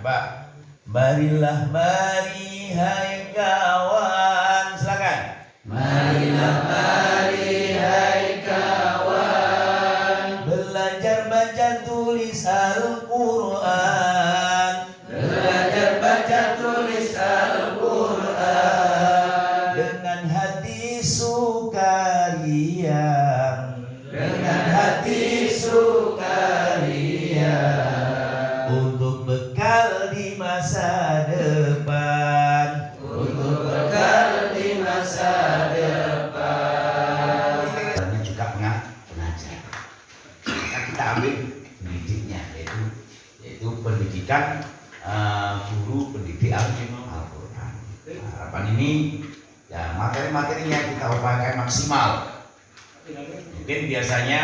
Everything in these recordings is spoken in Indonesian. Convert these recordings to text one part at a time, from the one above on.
coba. Marilah mari hai kawan, silakan. Marilah mari hai kawan, belajar baca tulis Al-Quran. belajar baca tulis Al-Quran, Dengan hati sukaria, dengan hati sukaria, untuk bekal di masa depan. untuk bekal di masa depan. Ini juga pengajar. Nah, kita ambil pendidiknya, yaitu pendidikan guru pendidik Al-Quran. Harapan ini ya materi-materinya kita upayakan maksimal. Mungkin biasanya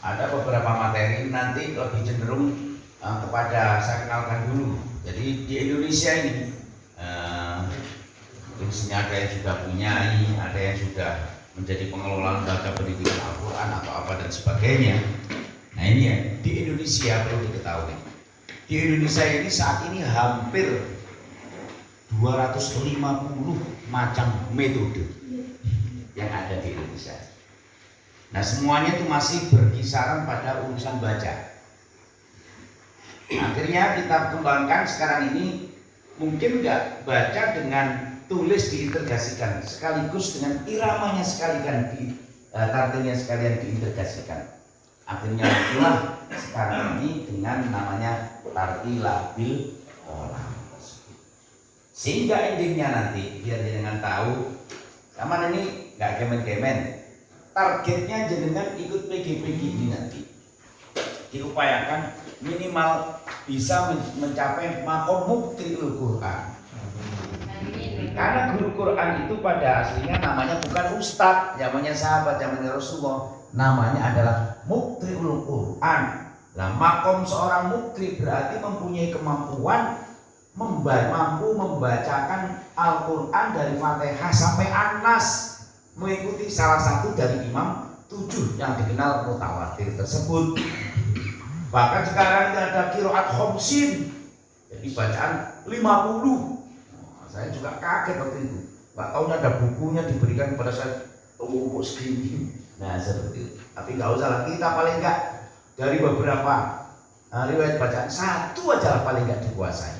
ada beberapa materi nanti lebih cenderung kepada saya kenalkan dulu. Jadi di Indonesia ini mungkin sini ada yang sudah punyai, ada yang sudah menjadi pengelola lembaga pendidikan Al-Quran atau apa dan sebagainya. Nah ini ya, di Indonesia perlu diketahui. Di Indonesia ini saat ini hampir 250 macam metode yang ada di Indonesia. Nah semuanya itu masih berkisaran pada urusan baca. Akhirnya kita kembangkan sekarang ini mungkin nggak baca dengan tulis diintegrasikan, sekaligus dengan iramanya sekalian tartilnya sekalian diintegrasikan. Akhirnya itulah sekarang ini dengan namanya tartilabil kolam. Sehingga endingnya nanti biar jenengan tahu, sama ini nggak kemen-kemen. Targetnya jenengan ikut PGPG ini nanti diupayakan minimal bisa mencapai makom muktiul Quran. Karena guru Quran itu pada aslinya namanya bukan ustadz, zamannya sahabat, zamannya Rasulullah, namanya adalah muktiul Quran. Nah, makom seorang mukti berarti mempunyai kemampuan mampu membacakan Al-Quran dari Fatihah sampai An-Nas, mengikuti salah satu dari imam 7 yang dikenal mutawatir tersebut. Bahkan sekarang ada qiraat khomsin, jadi bacaan 50. Saya juga kaget waktu itu, nggak tahu ada bukunya diberikan kepada saya buku segini. Nah seperti itu. Tapi nggak usah lah, kita paling nggak dari beberapa riwayat bacaan satu aja paling nggak dikuasai.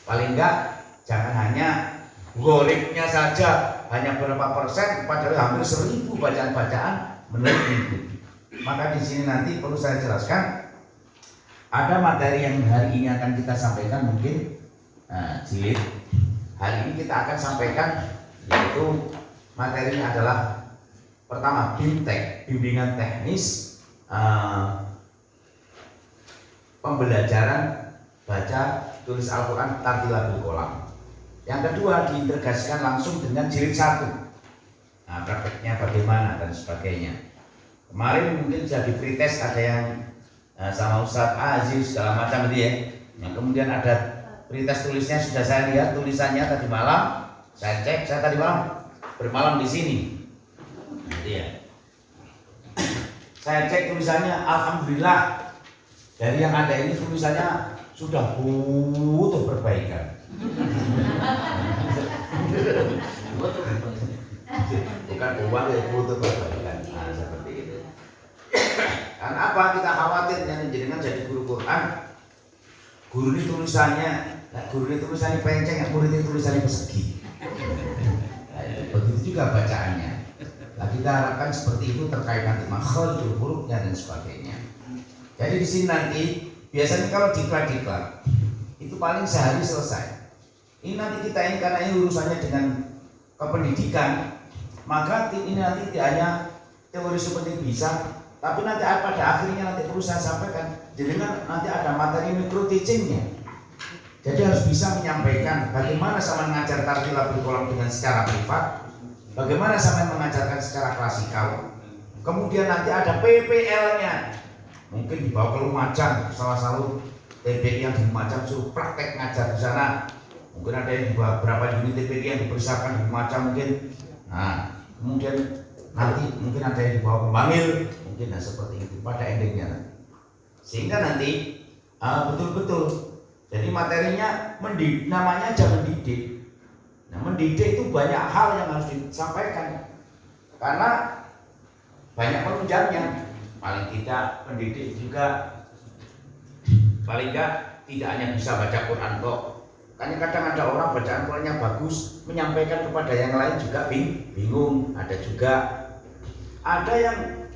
Paling nggak jangan hanya gorengnya saja hanya berapa persen, padahal hampir 1000 bacaan-bacaan menurut itu. Maka di sini nanti perlu saya jelaskan, ada materi yang hari ini akan kita sampaikan mungkin jilid. Hari ini kita akan sampaikan, yaitu materinya adalah pertama BIMTEK, bimbingan teknis pembelajaran baca tulis Al-Quran tartilabil kolam. Yang kedua diintegrasikan langsung dengan jilid 1. Nah, prakteknya bagaimana dan sebagainya. Kemarin mungkin sudah di pretest, ada yang sama Ustadz Aziz segala macam itu ya. Yang kemudian ada pretest tulisnya sudah saya lihat tulisannya tadi malam. Saya cek, saya tadi malam bermalam di sini. Nanti ya. Saya cek tulisannya, alhamdulillah dari yang ada ini tulisannya sudah butuh perbaikan. Bukan uang yang butuh perbaikan. Nah, seperti itu. Karena apa? Kita khawatir jangan jadi guru Quran. Guru ini tulisannya, penceng, murid ini tulisannya persegi. Begitu juga bacaannya. Nah, kita harapkan seperti itu terkait nanti makhrajul hurufnya dan sebagainya. Jadi di sini nanti biasanya kalau diklat itu paling sehari selesai. Ini nanti kita ini karena ini urusannya dengan kependidikan, maka ini nanti tidak hanya teori seperti bisa, tapi nanti pada akhirnya nanti perlu saya sampaikan, jadi nanti ada materi micro teachingnya. Jadi harus bisa menyampaikan bagaimana sama mengajar tartilabil kolam dengan secara privat, bagaimana sama mengajarkan secara klasikal. Kemudian nanti ada PPL-nya, mungkin dibawa ke Lumajang, salah satu TPI yang di Lumajang suruh praktek ngajar di sana. Mungkin ada yang dibawa berapa unit TPI yang dipersiapkan di Lumajang mungkin. Nah, kemudian nanti mungkin ada yang dibawa ke Bangil, mungkin seperti itu pada endingnya. Sehingga nanti betul-betul Jadi materinya namanya aja mendidik. Nah, mendidik itu banyak hal yang harus disampaikan karena banyak penunjangnya. Paling tidak pendidik juga paling tidak hanya bisa baca Quran kok. Karena kadang ada orang bacaan Qurannya bagus, menyampaikan kepada yang lain juga bingung. Ada juga yang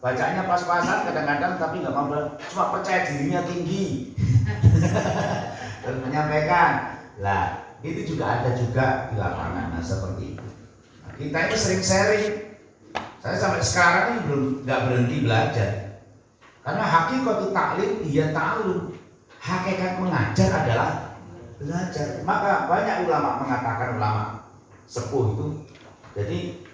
bacanya pas-pasan kadang-kadang tapi nggak mau, cuma percaya dirinya tinggi dan menyampaikan. Lah itu juga ada juga di lapangan. Nah, seperti itu. Nah, kita ini sering sharing. Saya sampai sekarang ini nggak berhenti belajar. Karena hakikat taklim dia ta'allum. Hakikat mengajar adalah belajar. Maka banyak ulama mengatakan, ulama sepuh itu, jadi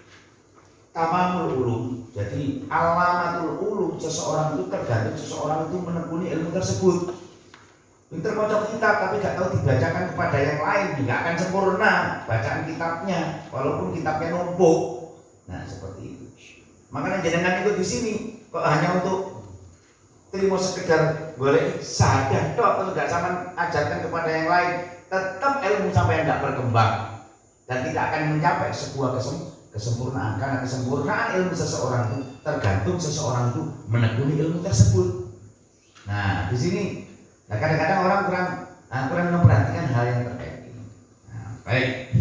tamamul ulum. Jadi alamatul ulum, seseorang itu tergantung seseorang itu menekuni ilmu tersebut. Pinter baca kitab tapi gak tahu dibacakan kepada yang lain, juga akan sempurna bacaan kitabnya walaupun kitabnya numpuk. Nah, seperti itu. Makanya jangan ikut di sini kok hanya untuk terima sekedar boleh saja tok, kalau nggak sama ajarkan kepada yang lain, tetap ilmu sampai tidak berkembang dan tidak akan mencapai sebuah kesempurnaan. Karena kesempurnaan ilmu seseorang itu tergantung seseorang itu menekuni ilmu tersebut. Nah, di sini kadang-kadang orang kurang memperhatikan hal yang terkait ini. Nah, baik.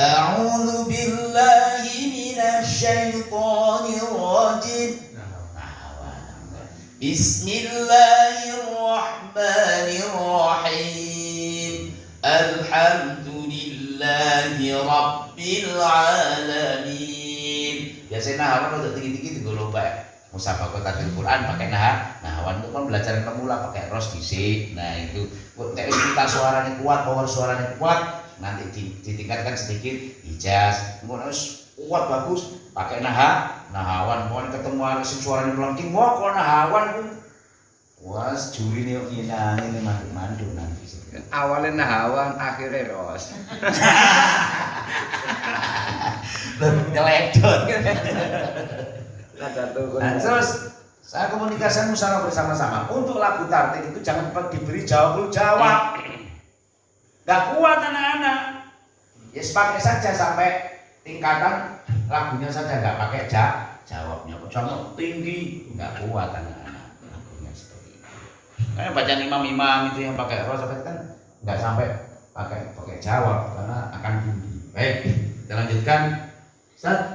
A'udzu billahi minasyaitonir rajim. Bismillahirrahmanirrahim. Alhamdulillahi rabbil alamin. Biasanya nahawan untuk tinggi-tinggi digolong baik. Musabaqah tafsir Quran pakai nahawan itu kan belajar pemula pakai ros dhisik. Nah, itu nek kita suaranya kuat, power suaranya kuat, nanti ditingkatkan sedikit ijaz. Ngono wis kuat bagus pakai nahawan. Pokoknya ketemu arek sing suaranya melengking, wah kok nahawan itu. Wah, jurine kok ini manduk nanti. Awalnya nahawan, akhirnya ros. Ngeledot. Nah, terus saya komunikasi musyawarah bersama-sama. Untuk lagu tartik itu jangan diberi jawab. Gak kuat anak-anak. Ya pakai saja sampai tingkatan lagunya saja, nggak pakai jawabnya. Jangan tinggi, nggak kuat anak-anak. Lagunya seperti itu. Kayak bacaan imam-imam itu yang pakai ros kan nggak sampai pakai jawab karena akan tinggi. Baik, kita lanjutkan.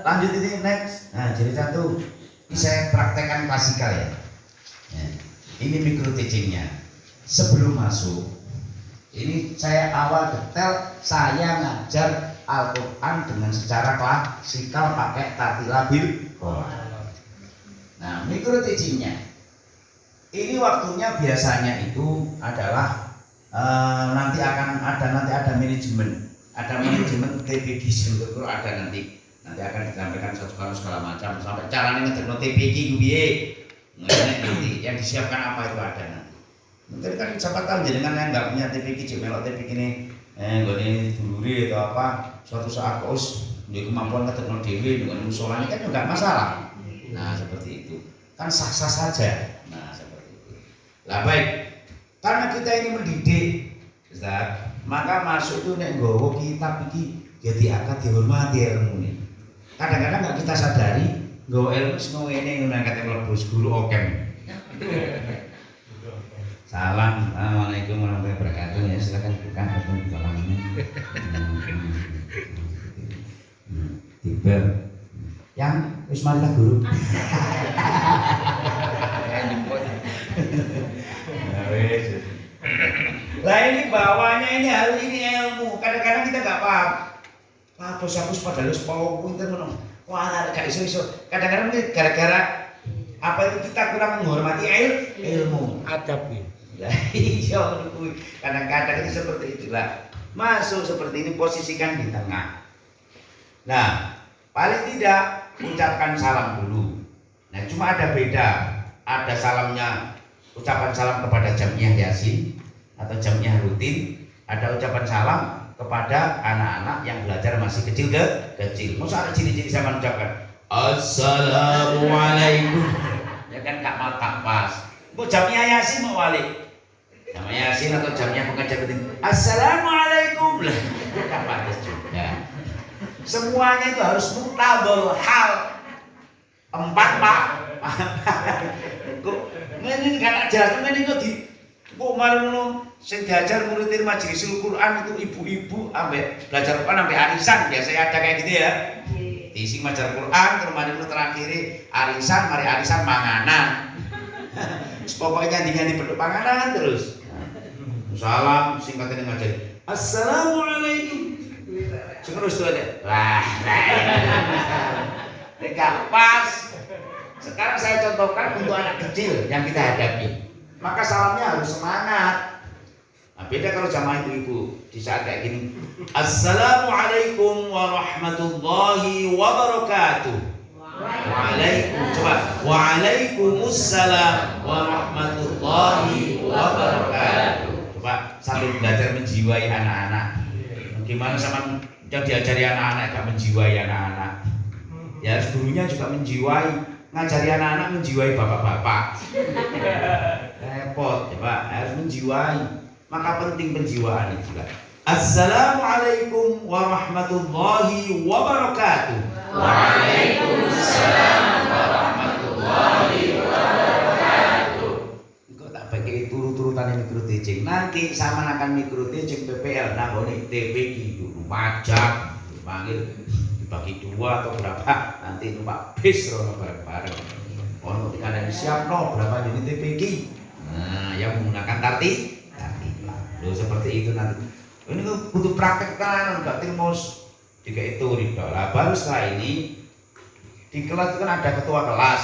Lanjut ini next. Nah, jadi satu ini saya praktekkan klasikal ya. Ini micro teachingnya. Sebelum masuk, ini saya awal detail saya ngajar Al-Quran dengan secara klasikal pakai tartilabil Quran. Nah, micro teachingnya ini waktunya biasanya itu adalah nanti ada manajemen TPG seluruh ada nanti akan disampaikan satu segala macam sampai caranya ngeterno TPG piye nanti yang disiapkan apa itu ada nanti. Mungkin kan siapa tahu jenengan yang nggak punya TPG melok TPG ini gone dulure atau apa suatu saat kos punya kemampuan ngeterno dhewe dengan musolane kan juga masalah. Nah, seperti itu kan sah-sah saja. Nah, seperti itu. Lah baik, karena kita ini mendidik, Ustaz, maka masuk itu nek nggawa kitab iki jadi akan dihormati ilmu ini. Kadang-kadang nggak kita sadari nggawa ilmu semua ini ngangkat mlebu guru okem. Salam, assalamualaikum warahmatullahi wabarakatuh. Ya silakan buka kartu kalamnya. Tiba yang wis marilah guru. Lah ini bawahnya ini harus ini ilmu. Kadang-kadang kita nggak paham. Hapus padahal wis power pinter ngono. Wah, gak iso. Kadang-kadang ini gara-gara apa itu kita kurang menghormati ilmu. Adab ya. Lah iya kuwi. Kadang-kadang itu seperti itulah. Masuk seperti ini posisikan di tengah. Nah, paling tidak ucapkan salam dulu. Nah, cuma ada beda. Ada salamnya ucapan salam kepada jamiah yasin atau jamiah rutin. Ada ucapan salam kepada anak-anak yang belajar masih kecil. Masa anak cilik-cilik sama ucapkan Assalamualaikum. Ya kan gak pas. Kok jamiah yasin mau walik. Namanya Yasin atau jamnya pengajar penting. Assalamualaikum lah. Enggak pantas juga. Semuanya itu harus muktadul hal. 4 Pak. Kok ngene kan ajar ngene kok di kok mari ngono sing diajar murid Majlisul Quran itu ibu-ibu ambek belajar Quran ambek arisan biasanya ada kayak gitu ya. Diisi ngajar Quran terus mari terakhir arisan mari arisan manganan. Pokoknya ganti bentuk panganan terus. Salam singkatnya ngajar. Assalamualaikum. Terus tuh ada. Wah, enggak pas. Sekarang saya contohkan untuk anak kecil yang kita hadapi. Maka salamnya harus semangat. Nah, beda kalau jamaah ibu-ibu di saat kayak gini. Assalamualaikum warahmatullahi wabarakatuh. Waalaikumsalam warahmatullahi wabarakatuh. Coba sambil belajar menjiwai anak-anak. Gimana sama yang diajari anak-anak gak menjiwai anak-anak? Ya gurunya juga menjiwai, ngajari anak-anak menjiwai bapak-bapak. Repot, coba harus menjiwai. Maka penting penjiwaan itu juga. Assalamualaikum warahmatullahi wabarakatuh. Waalaikumsalam warahmatullahi wabarakatuh. Kok tak pakai turu-turutan mikro teaching. Nanti sama akan mikro teaching PPL nangone TPG dulu pajak dipanggil dibagi 2 atau berapa nanti numpak bis rono bareng-bareng. Ono ketika ada siap no berapa unit TPG. Nah, yang menggunakan tartib. Loh seperti itu nanti. Ini tuh butuh praktek kan, enggak termos jika itu ridho lah. Baru setelah ini di kelas itu kan ada ketua kelas.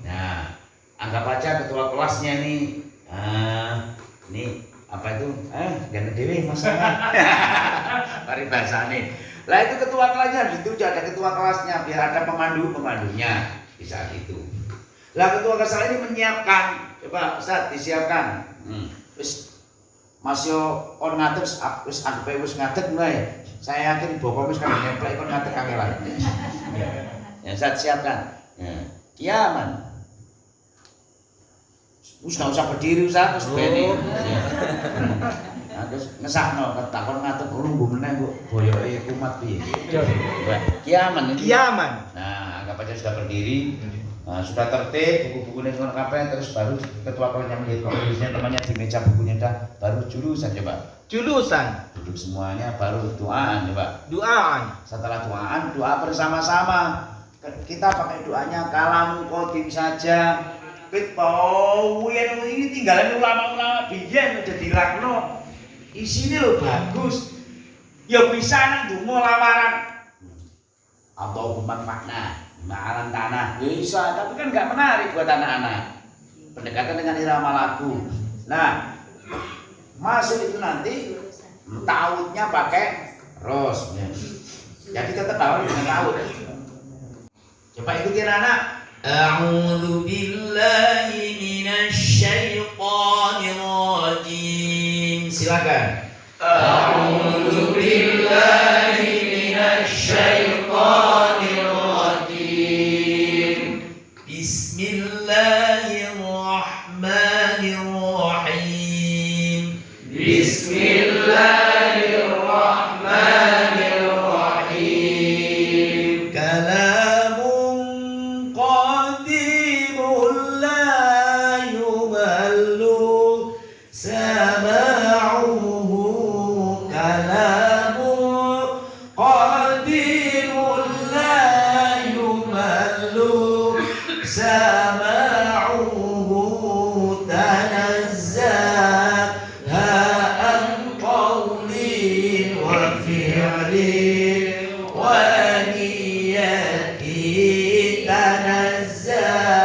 Nah, anggap aja ketua kelasnya ini apa itu? Ganti dewi masalah. Paribasane. Lah itu ketua kelasnya di situ ada ketua kelasnya biar ada pemandunya di saat itu. Lah ketua kelas ini menyiapkan, coba Ustaz disiapkan. Terus Mas yo on ngadeg wis anggap wis ngadeg mulai. Saya yakin bokong wis kan nempel kon ngadeg kangelan. Ya Ustaz siapkan. Ya. Kiaman. Wis gak usah berdiri Ustaz terus bene. Nah, terus ngesakno takon ngadeg lungguh meneh kok boyoke kumat piye. Kiaman. Kiaman. Nah, anggap aja sudah berdiri. Nah, sudah tertib, buku-bukunya semua kabeh terus baru ketua kelasnya melihat kompisnya temannya di meja bukunya dah baru jurusan coba. Julusan. Duduk semuanya baru doaan coba. Doaan. Setelah doaan doa bersama-sama. Kita pakai doanya kalam qadim saja. Pit pawen ini tinggalan ulama-ulama biyen udah dirakno. Isine lho bagus. Ya bisa nang donga lawaran. Atau hukuman makna. Mahalan tanah bisa, tapi kan nggak menarik buat anak-anak. Pendekatan dengan irama lagu. Nah, masuk itu nanti tautnya pakai ros. Jadi tetap tahu dengan taut. Coba ikutin anak. A'udzu billahi minasy syaithanir rajim. Silakan. A'udzu billahi minasy syaithanir rajim. Bismillahirrahmanirrahim. Bismillahirrahmanirrahim. Kalamun qadimun la yumallu sama'uhu. Kalamun qadimun la yumallu sama'uhu tanazzaha an qawlin wa fi'lin wa niyatin tanazzaha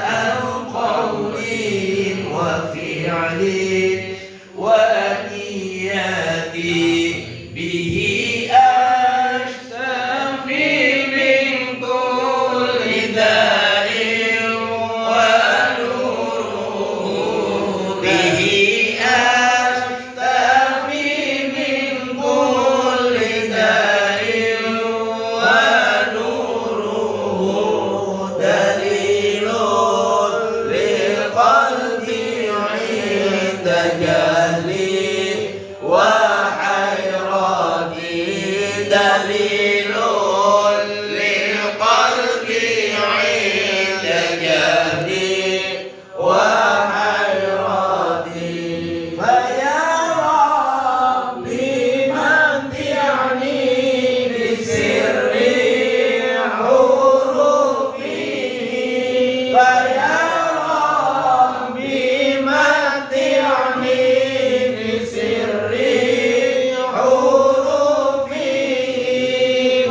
an qawlin wa fi'lin wa niyatin bihi astafi min kulli da'in wa nuruhu bihi astafi min kulli da'in wa nuruhu dalilun lil qalbi tajalli wa hayrati dalilun lil qalbi 'inda jalli wa hayrati fa ya rabbi manti'ni bi sirri hurufi fa ya rabbi manti'ni bi sirri hurufi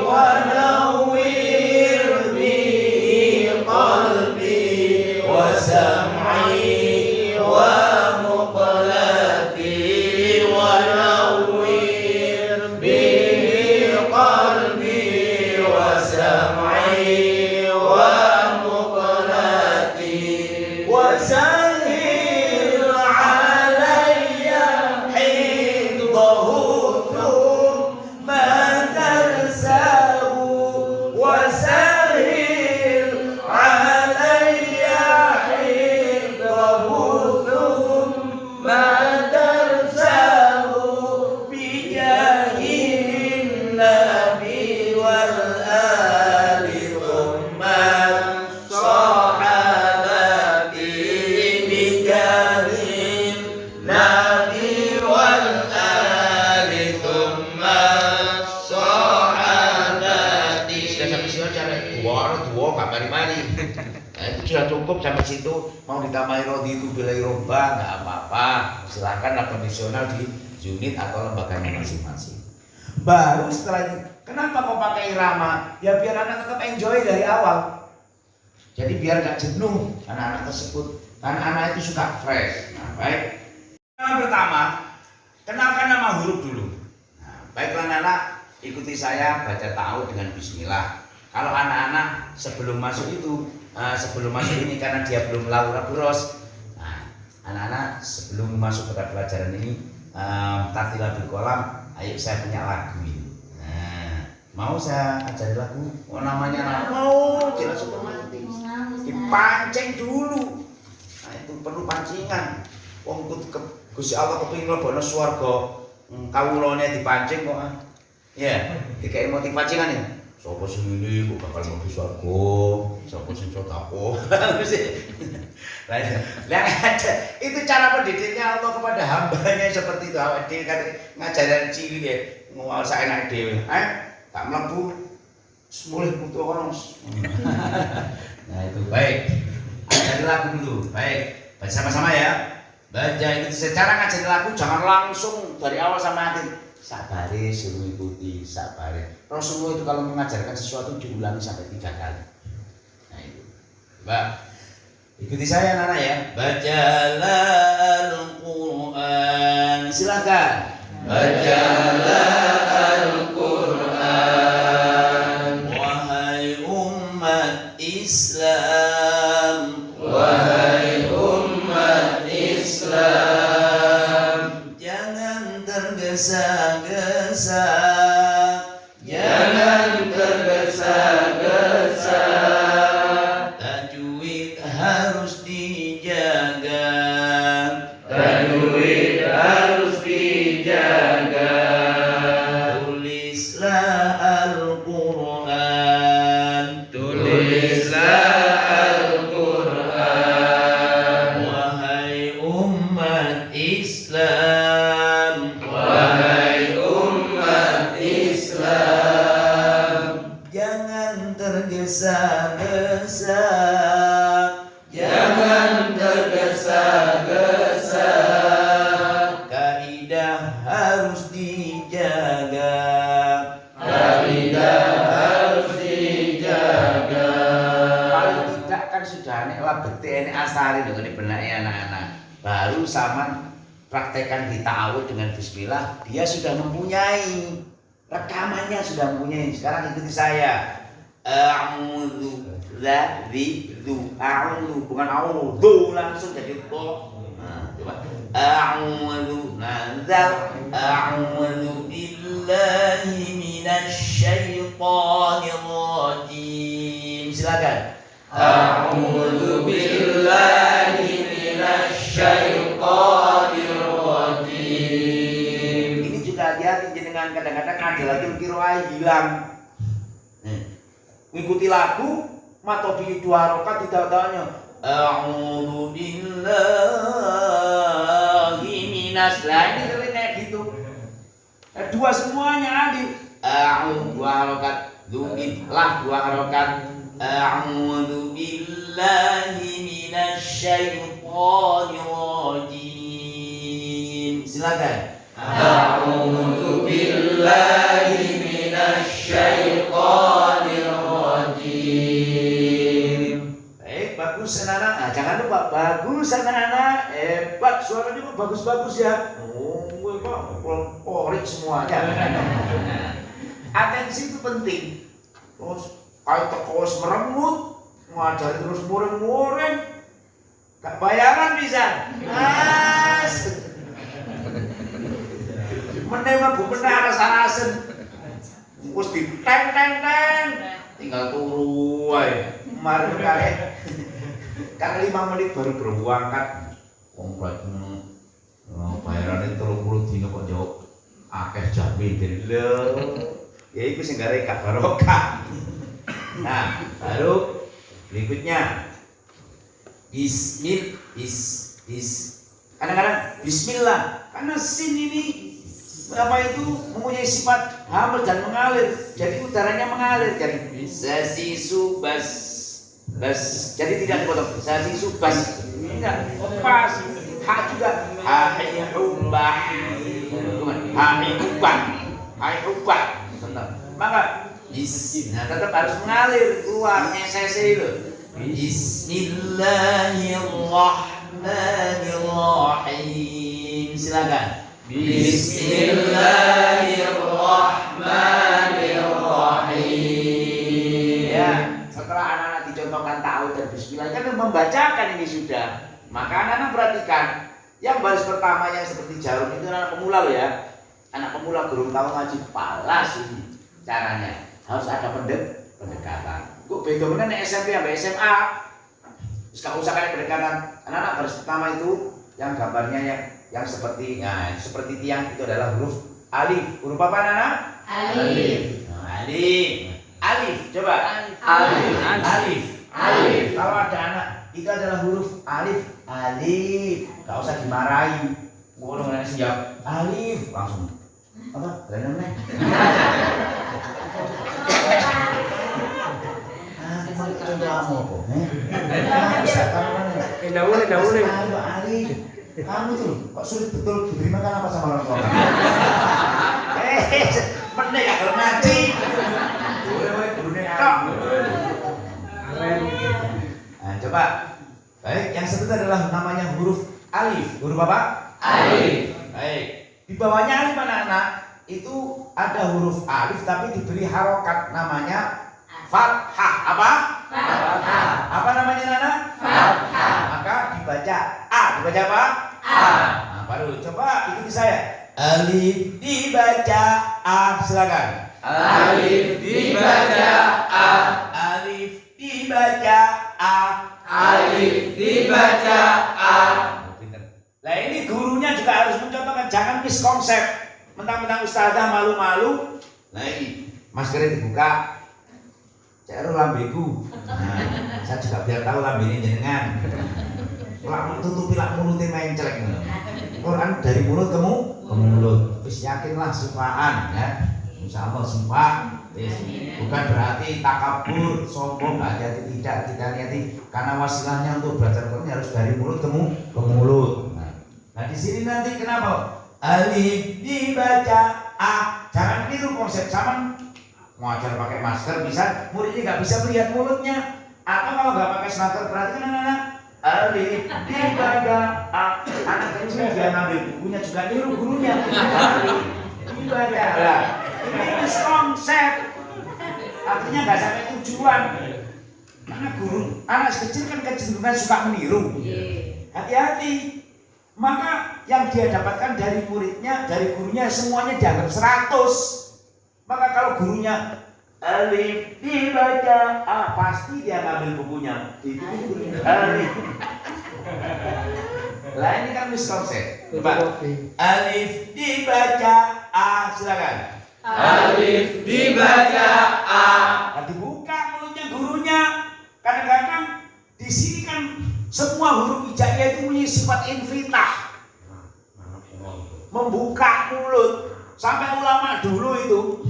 wa nawwir bi qalbi wa sam'i wa muqlati wa nawwir bi qalbi wa sam'i wa muqlati wa sahil alayya hifdahu thumma tarsahu wa sahil alayya hifdahu thumma tarsahu bijahin nabi wal ali thumma sahabati bijahin nabi wal ali thumma sahabati. Sudah sampai sini aja dua gak mari-mari. Nah, itu sudah cukup sampai situ. Mau ditambahi rodi itu bilai roba nggak apa-apa. Silakan kondisional di unit atau lembaganya masing-masing. Baru setelah itu, kenapa kau pakai irama? Ya biar anak tetap enjoy dari awal. Jadi biar gak jenuh anak-anak tersebut. Karena anak itu suka fresh. Nah, baik. Yang pertama, kenalkan nama huruf dulu. Nah, baiklah anak-anak, ikuti saya baca ta'awudz dengan bismillah. Kalau anak-anak sebelum masuk ini karena dia belum laura buros. Nah, anak-anak sebelum masuk pada pelajaran ini tartila bil qalam, ayo saya punya lagu ini. Nah, mau saya ajari lagu? Oh namanya mau jelas otomatis. Dipancing dulu. Nah, itu perlu pancingan. Wong Gusti Allah kepengin mlebokno swarga, kawulane dipancing kok. Ya, dikai motivasi kan ya. Sopo sing ini kok bakal mlebu swarga, sopo sing sedekah. Lah itu cara pendidiknya Allah kepada hambanya seperti itu. Awak dhewe kan ngajaran cilik ya, ngawal saenake dhewe. Tak mlebu mulih putu kono. Nah, itu baik. Ajari lagu dulu. Baik. Baca sama-sama ya. Baca itu secara ngajari lagu jangan langsung dari awal sampai akhir. Sabari suruh ikuti, sabari. Rasulullah itu kalau mengajarkan sesuatu diulangi sampai 3 kali. Nah itu. Mbak, ikuti saya Nana ya. Bacalah Al-Quran. Silakan. Bacalah Al-Quran, Wahai umat Islam, wahai umat Islam, jangan tergesa-gesa, jangan tergesa-gesa, tajwid harus dijaga, tajwid harus dijaga. tulislah Al-Quran, Tulislah Al-Quran, wahai umat Islam, wahai umat Islam, jangan tergesa-gesa, jangan tergesa-gesa, kaidah harus dijaga, kaidah harus dijaga. paling tidak kan sudah nek labete nek asari dengan benake anak-anak. Baru sama praktekkan di ta'awudz dengan bismillah, dia sudah mempunyai rekamannya, sudah mempunyai. Sekarang ikuti saya. A'udzu dzadzu a'udzu, bukan a'udzu langsung jadi to. Nah, coba a'udzu nazal a'udzu billahi minasyaitonir rajim. Silakan. A'udzu billahi minasyaitonir ada lagi kiroai hilang. Ngikuti lagu, matobi 2 rakaat tidak tanya. A'udzu billahi minas. Lah ini sering kayak gitu. 2 semuanya alif. A'udzu 2 rakaat, dzubitlah 2 rakaat. A'udzu billahi minasyaitonir rajim. Silakan. A'udzu billahi minasyaitonir rajim. Baik, bagus anak-anak. Nah, jangan lupa bagus anak-anak. Hebat, suaranya kok bagus-bagus ya. Oh, gue kok porik semuanya. Atensi itu penting. Terus kayak terus meremut, ngajari terus muring-muring. Gak bayaran bisa. Mas. Menema bu benar sarasen. Terus di teng tinggal turu wae. Mari karek 5 menit baru berangkat. Komplek bayarannya 30 dino kok jauh akeh jamin jadi lho. Ya itu sing gare gak barokah. Nah, baru berikutnya kadang-kadang bismillah karena sin ini apa itu mempunyai sifat hamil dan mengalir, jadi udaranya mengalir, jadi sasi subas bas, jadi tidak dipotong sasi subas enggak pas hak juga haihubah haihubah benar. Maka nah tetap harus mengalir keluar SSC itu. Bismillahirrahmanirrahim. Silakan. Bismillahirrahmanirrahim. Ya, setelah anak-anak dicontohkan tahu dan bismillah kan membacakan ini sudah. Maka anak-anak perhatikan yang baris pertama yang seperti jarum itu anak pemula loh ya. Anak pemula belum tahu ngaji palas ini caranya. Harus ada pendekatan. Kok beda mana SMP sampai SMA? Sekarang usahakan pendekatan. Anak-anak baris pertama itu yang gambarnya yang seperti seperti tiang itu adalah huruf alif. Huruf apa anak-anak? Alif. Alif. Alif. Coba. Alif. Alif. Alif. Kalau ada anak itu adalah huruf alif. Alif. Gak usah dimarahi. Ngomong dengan siap. Alif langsung. Apa? Berani nih. Kamu kok, bisa kamu mana? Dahulu. Ayo Alif, kamu tuh kok sulit betul diberi makan apa sama orang tua? Bener ya kalau ngaji. Boleh gurunya tok. Nah, coba. Baik, yang seperti adalah namanya huruf alif. Huruf apa? Alif. Baik. Di bawahnya alif anak-anak itu ada huruf alif tapi diberi harokat namanya fathah. Apa? Fathah. Apa namanya Nana? Fathah. Maka dibaca A. Dibaca apa? A. Nah, baru coba ikuti saya. Alif dibaca A. Silakan. Alif dibaca A. Alif dibaca A. Alif dibaca A. Nah ini gurunya juga harus mencontohkan, jangan miskonsep. Mentang-mentang ustazah malu-malu. Nah ini maskernya dibuka. Cero lambeku. Nah, saya juga biar tahu lambene jenengan. Lak tutupi lak mulutnya main celek ngono. Quran dari mulut ke mulut. Wis yakinlah sifaan ya. Insyaallah sifat. Bukan berarti takabur, sombong, hati-hati tidak niati. Karena wasilahnya untuk belajar Quran harus dari mulut ke mulut. Nah di sini nanti kenapa? Alif dibaca A. Jangan tiru konsep sama. Ngajar pakai masker bisa, muridnya nggak bisa melihat mulutnya. Atau kalau nggak pakai masker perhatikan anak-anak. Alif dibaca A. Anak kecil dia ngambil bukunya juga niru gurunya. Alif dibaca A. Ini konsep. Artinya nggak sampai tujuan. Karena guru anak kecil kan kecenderungan suka meniru. Hati-hati. Maka yang dia dapatkan dari muridnya, dari gurunya semuanya dianggap 100. Maka kalau gurunya alif dibaca A, pasti dia ngambil bukunya. Itu alif. Lah ini kan miskonsep. Coba. Alif dibaca A, silakan. Alif dibaca A. Nah, dibuka mulutnya gurunya. Kadang-kadang di sini kan semua huruf hijaiyah itu punya sifat infitah, membuka mulut. Sampai ulama dulu itu,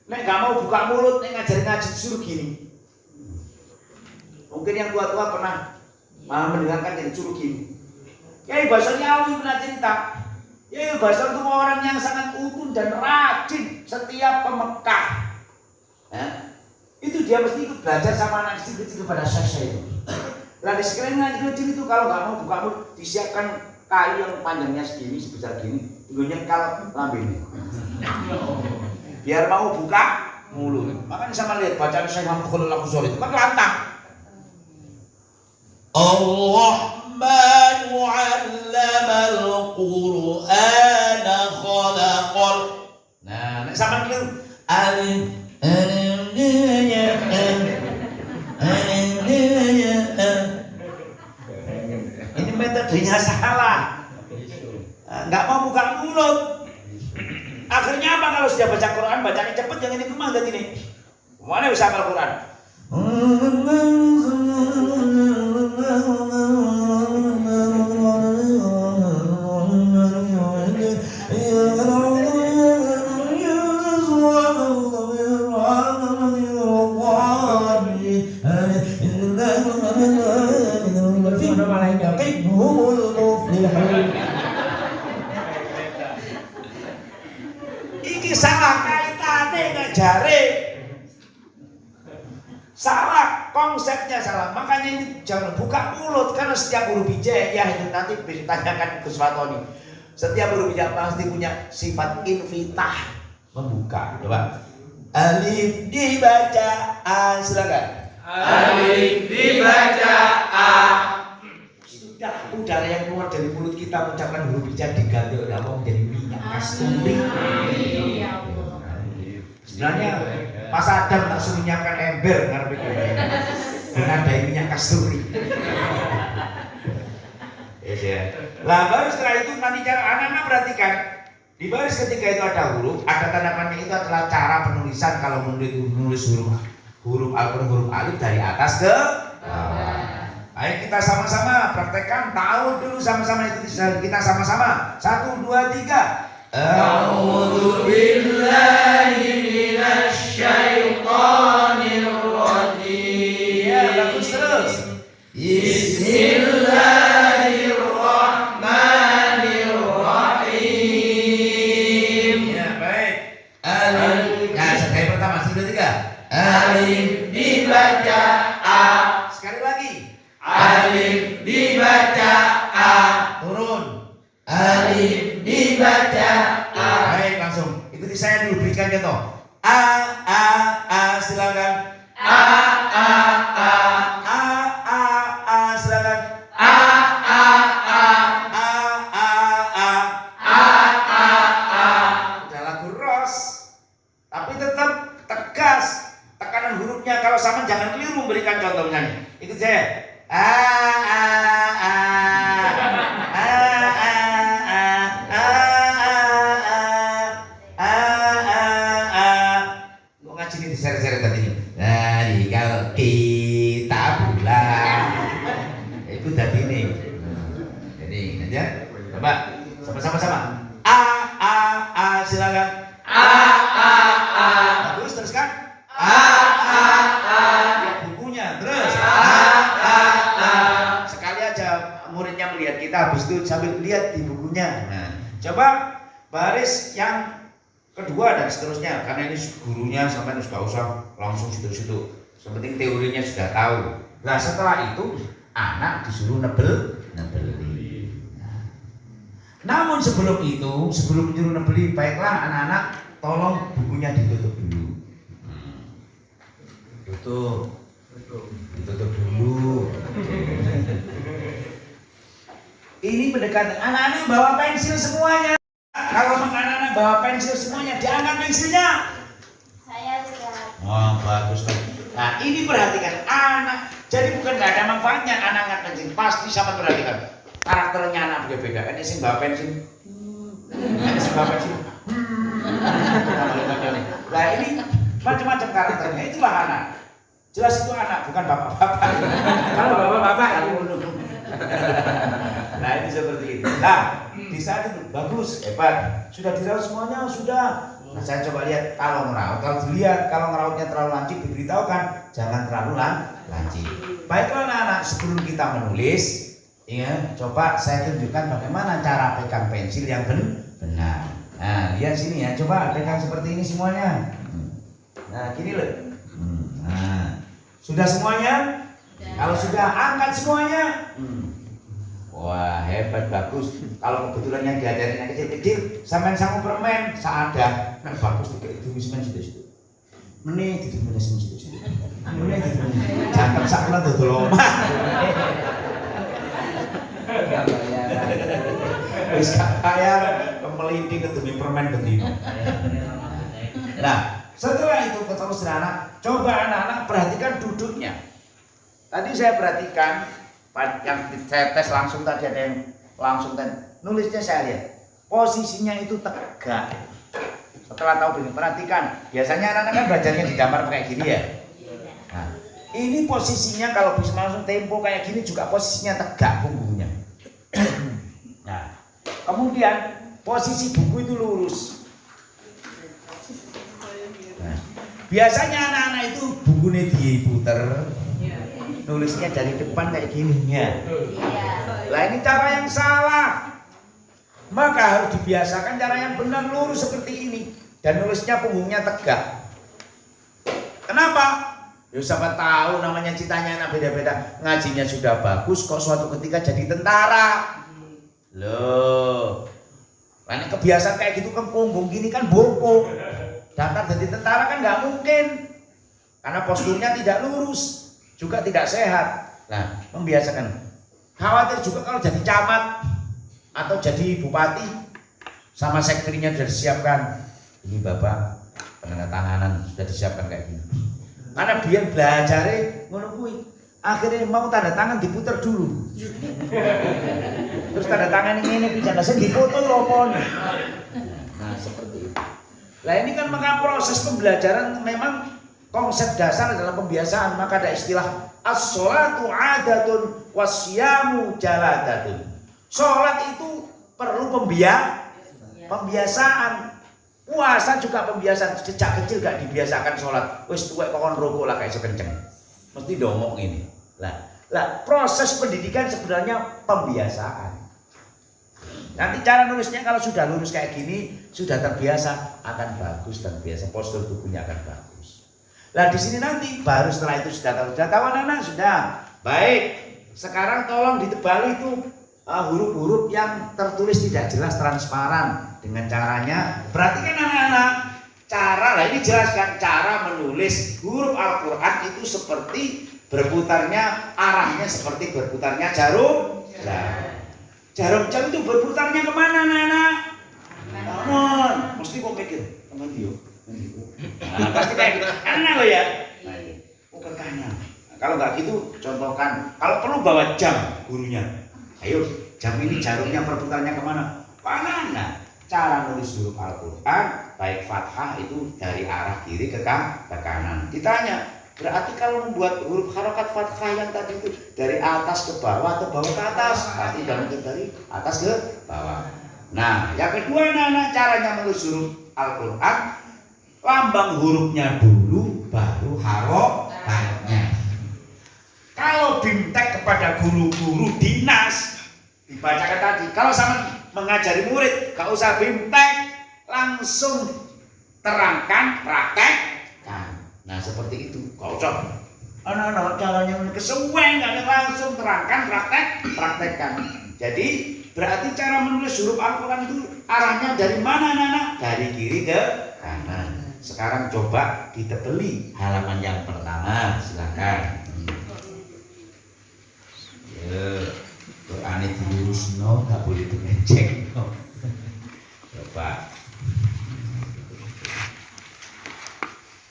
nek gak mau buka mulut, nek ngajarin ngaji disuruh gini. Mungkin yang tua-tua pernah mendengarkan yang suruh gini. Kiai Basar Nyawi pernah cerita. Kiai Basar itu orang yang sangat utuh dan rajin setiap ke Mekah. Itu dia mesti ikut belajar sama anak kecil-kecil pada saya itu. Nah di sekalian ngaji itu kalau nggak mau buka mulut disiapkan kayu yang panjangnya segini sebesar gini, tinggalnya kalau lambene. Biar mau buka mulut. Makanya sama lihat bacaan Syekh Muhammad Al-Ghazali itu kan lantang. Ar-Rahman 'allamal Qur'ana khalaqal. Nah, nek sampean keliru alif ini metodenya salah. Nggak mau buka mulut. Akhirnya apa kalau sudah baca Quran, bacanya cepet jangan ini kemana ini. Mana bisa hafal Quran? Iki salah kaitane ngajare. Salah, konsepnya salah. Makanya ini jangan buka mulut karena setiap huruf hijaiyah itu nanti bisa tanyakan ke Swatoni. Setiap huruf hijaiyah pasti punya sifat infitah, membuka. Coba. Alif dibaca A, silakan. Alif dibaca A. Sudah udara yang keluar dari mulut kita mengucapkan huruf hijaiyah diganti oleh Allah menjadi minyak kasturi. Sebenarnya Mas Adam tak suruh nyiapkan ember ngarepe menandai minyak kasturi. Yes, ya. Lah baru setelah itu nanti cara anak-anak perhatikan di baris ketika itu ada huruf, ada tanda panah itu adalah cara penulisan kalau menulis huruf alif dari atas ke bawah. Ayo kita sama-sama praktekkan, tahu dulu sama-sama itu kita sama-sama. 1, 2, 3. A'udzu billahi minasy syaithanir rajim. Ya, bagus terus. Bismillahirrahmanirrahim. Ya, baik. Alif. Ya, sekali pertama, 1, 2, 3. Alif dibaca A. Sekali lagi. Alif dibaca A. Turun. Alif dibaca A. Baik, langsung. Ikuti saya dulu, berikan contoh. A, silakan. A. Silakan. A. Udah lagu Ros. Tapi tetap tegas. Tekanan hurufnya kalau sama jangan keliru memberikan contohnya nih. Ikut saya. Kok ngaji ini diseret-seret tadi? Dari kalau kita pulang, itu tadi ini. Jadi aja. Coba sama-sama. Silakan. Bagus, teruskan. Lihat bukunya, terus. Sekali aja muridnya melihat kita, habis itu sambil lihat di bukunya. Nah, coba baris yang kedua dan seterusnya, karena ini gurunya sampai nggak usah langsung situ-situ. Sepenting teorinya sudah tahu. Nah setelah itu anak disuruh nebeli. Namun sebelum menyuruh nebeli, baiklah anak-anak tolong bukunya ditutup dulu. Ditutup dulu. Ini pendekatan anak-anak bawa pensil semuanya. Kalau anak-anak bawa pensil semuanya, diangkat pensilnya. Saya Ustaz. Oh bagus kan. Nah ini perhatikan anak. Jadi bukan nggak ada manfaatnya anak angkat pensil. Pasti sama perhatikan. Karakternya anak beda-beda. Ini sih bawa pensil. Ini sih bawa pensil. Nah ini macam-macam karakternya, itulah anak. Jelas itu anak, bukan bapak-bapak. Kalau bapak-bapak Nah ini seperti itu. Nah di saat itu bagus, hebat. Sudah diraut semuanya, sudah. Nah saya coba lihat kalau ngeraut, kalau dilihat kalau ngerautnya terlalu lancip diberitahukan jangan terlalu lancip. Baiklah anak-anak, sebelum kita menulis, ya coba saya tunjukkan bagaimana cara pegang pensil yang benar. Nah lihat sini ya, coba pegang seperti ini semuanya. Nah gini loh. Nah sudah semuanya? Kalau sudah angkat semuanya. Wah hebat, bagus. Kalau kebetulan yang diajarin yang kecil-kecil sampai sanggup permen seada kan bagus tuh kayak itu semen situ. Meneh itu meneh situ. Meneh itu. Jangan sakna dodol omah. Wis kaya melinding demi permen demi. Nah, setelah itu terus anak, coba anak-anak perhatikan duduknya. Tadi saya perhatikan yang saya tes langsung tadi ada yang langsung nulisnya saya lihat posisinya itu tegak. Setelah tahu begini perhatikan, biasanya anak-anak kan belajarnya di kamar kayak gini ya. Nah, ini posisinya kalau bisa langsung tempo kayak gini juga posisinya tegak punggungnya. Nah, kemudian posisi buku itu lurus. Nah, biasanya anak-anak itu bukunya diputer. Nulisnya dari depan kayak gini ya. Lah ini cara yang salah. Maka harus dibiasakan cara yang benar lurus seperti ini dan nulisnya punggungnya tegak. Kenapa? Ya siapa tahu namanya citanya anak beda-beda. Ngajinya sudah bagus kok suatu ketika jadi tentara. Loh. Karena kebiasaan kayak gitu kan punggung gini kan bongkok. Daftar jadi tentara kan nggak mungkin. Karena posturnya tidak lurus. Juga tidak sehat. Nah, membiasakan. Khawatir juga kalau jadi camat atau jadi bupati sama sekretarinya sudah disiapkan. Ini Bapak penandatanganan sudah disiapkan kayak gini. Karena biar belajarnya ngono kuwi. Akhirnya mau tanda tangan diputer dulu. Terus tanda tangan ini bisa nggak difoto lopon. Nah, seperti itu. Lah ini kan maka proses pembelajaran memang konsep dasar adalah pembiasaan, maka ada istilah as-sholatu adatun wasyamu jaladatun. Sholat itu perlu pembiasaan. Puasa juga pembiasaan. Sejak kecil gak dibiasakan sholat. Wis tuwek kokon rokok lah kayak sekenceng. Mesti dongok ini. Lah proses pendidikan sebenarnya pembiasaan. Nanti cara nulisnya kalau sudah lurus kayak gini, sudah terbiasa akan bagus dan biasa postur tubuhnya akan bagus. Nah di sini nanti baru setelah itu sudah tahu anak-anak sudah baik. Sekarang tolong ditebali itu huruf-huruf yang tertulis tidak jelas transparan dengan caranya. Perhatikan anak-anak cara lah ini jelaskan cara menulis huruf Al-Quran itu seperti berputarnya arahnya seperti berputarnya jarum jam. Jarum jam itu berputarnya kemana anak-anak? Namun mesti kok mikir teman dia. Nah, pasti kayak gitu. Enak loh ya. Nah, ke kanan. Kalau nggak gitu, contohkan. Kalau perlu bawa jam gurunya. Ayo, jam ini jarumnya perputarnya kemana? Kanan. Nah, cara nulis huruf Al-Quran baik fathah itu dari arah kiri ke kanan. Ditanya, berarti kalau membuat huruf harokat fathah yang tadi itu dari atas ke bawah atau bawah ke atas? Pasti dari atas ke bawah. Nah, yang kedua anak-anak caranya menulis huruf Al-Quran. Lambang hurufnya dulu, baru harokatnya. Kalau bimtek kepada guru-guru dinas, dibacakan tadi. Kalau sama mengajari murid, gak usah bimtek, langsung terangkan, praktekkan. Nah seperti itu. Gak usah anak-anak caranya kesuwen, gak langsung terangkan, praktekkan. Jadi berarti cara menulis huruf Al-Quran itu arahnya dari mana anak-anak? Dari kiri ke kanan. Sekarang coba ditebeli halaman yang pertama, silakan. Ya, Quran dilurus no, nggak boleh dicek no. Coba.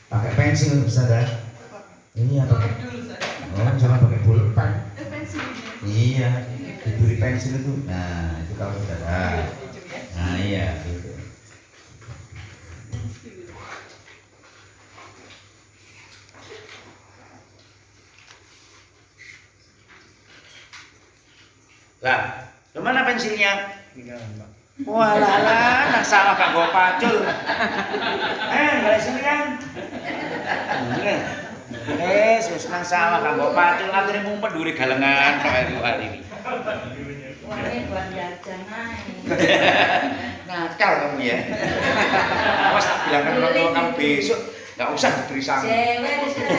Pakai pensil saudara. Ini apa? Oh, jangan pakai pulpen. Iya, diberi pensil itu. Nah, itu kalau saudara. Nah, iya gitu. Lah, kemana pensilnya? Tinggalan, Pak. Walah, nak sawah kanggo pacul. Gak sini kan? Wis nang sawah kanggo pacul akhire mumpet duri galengan kaya hari ini. Wale buat jajan ae. Nakal kamu ya. Awas tak bilang kan orang tua kamu besok enggak usah diberi sangu. Cewek wis cewek.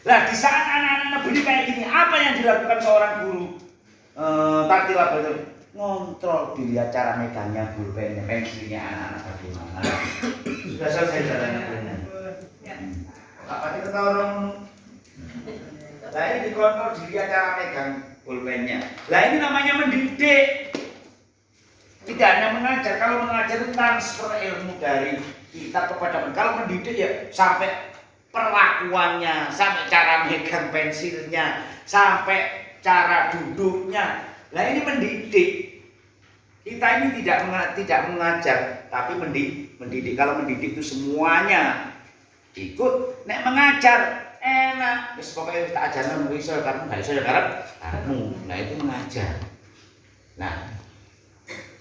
Lah di saat anak-anak beli kayak gini, apa yang dilakukan seorang guru? Taktilah betul, ngontrol dilihat cara megangnya pulpennya, pensilnya anak-anak bagaimana. Sudah selesai caranya pulpennya. Apa kita tahu orang? Lah ini dikontrol dilihat cara megang pulpennya. Lah ini namanya mendidik. Tidak hanya mengajar, kalau mengajar itu transfer ilmu dari kita kepada kalau mendidik ya sampai perlakuannya, sampai cara megang pensilnya, sampai cara duduknya. Lah ini mendidik. Kita ini tidak mengajar, tapi mendidik. Kalau mendidik itu semuanya ikut. Nek mengajar enak. Wis pokoke tak ajarno iso karep gak iso ya karepmu. Nah itu mengajar. Nah,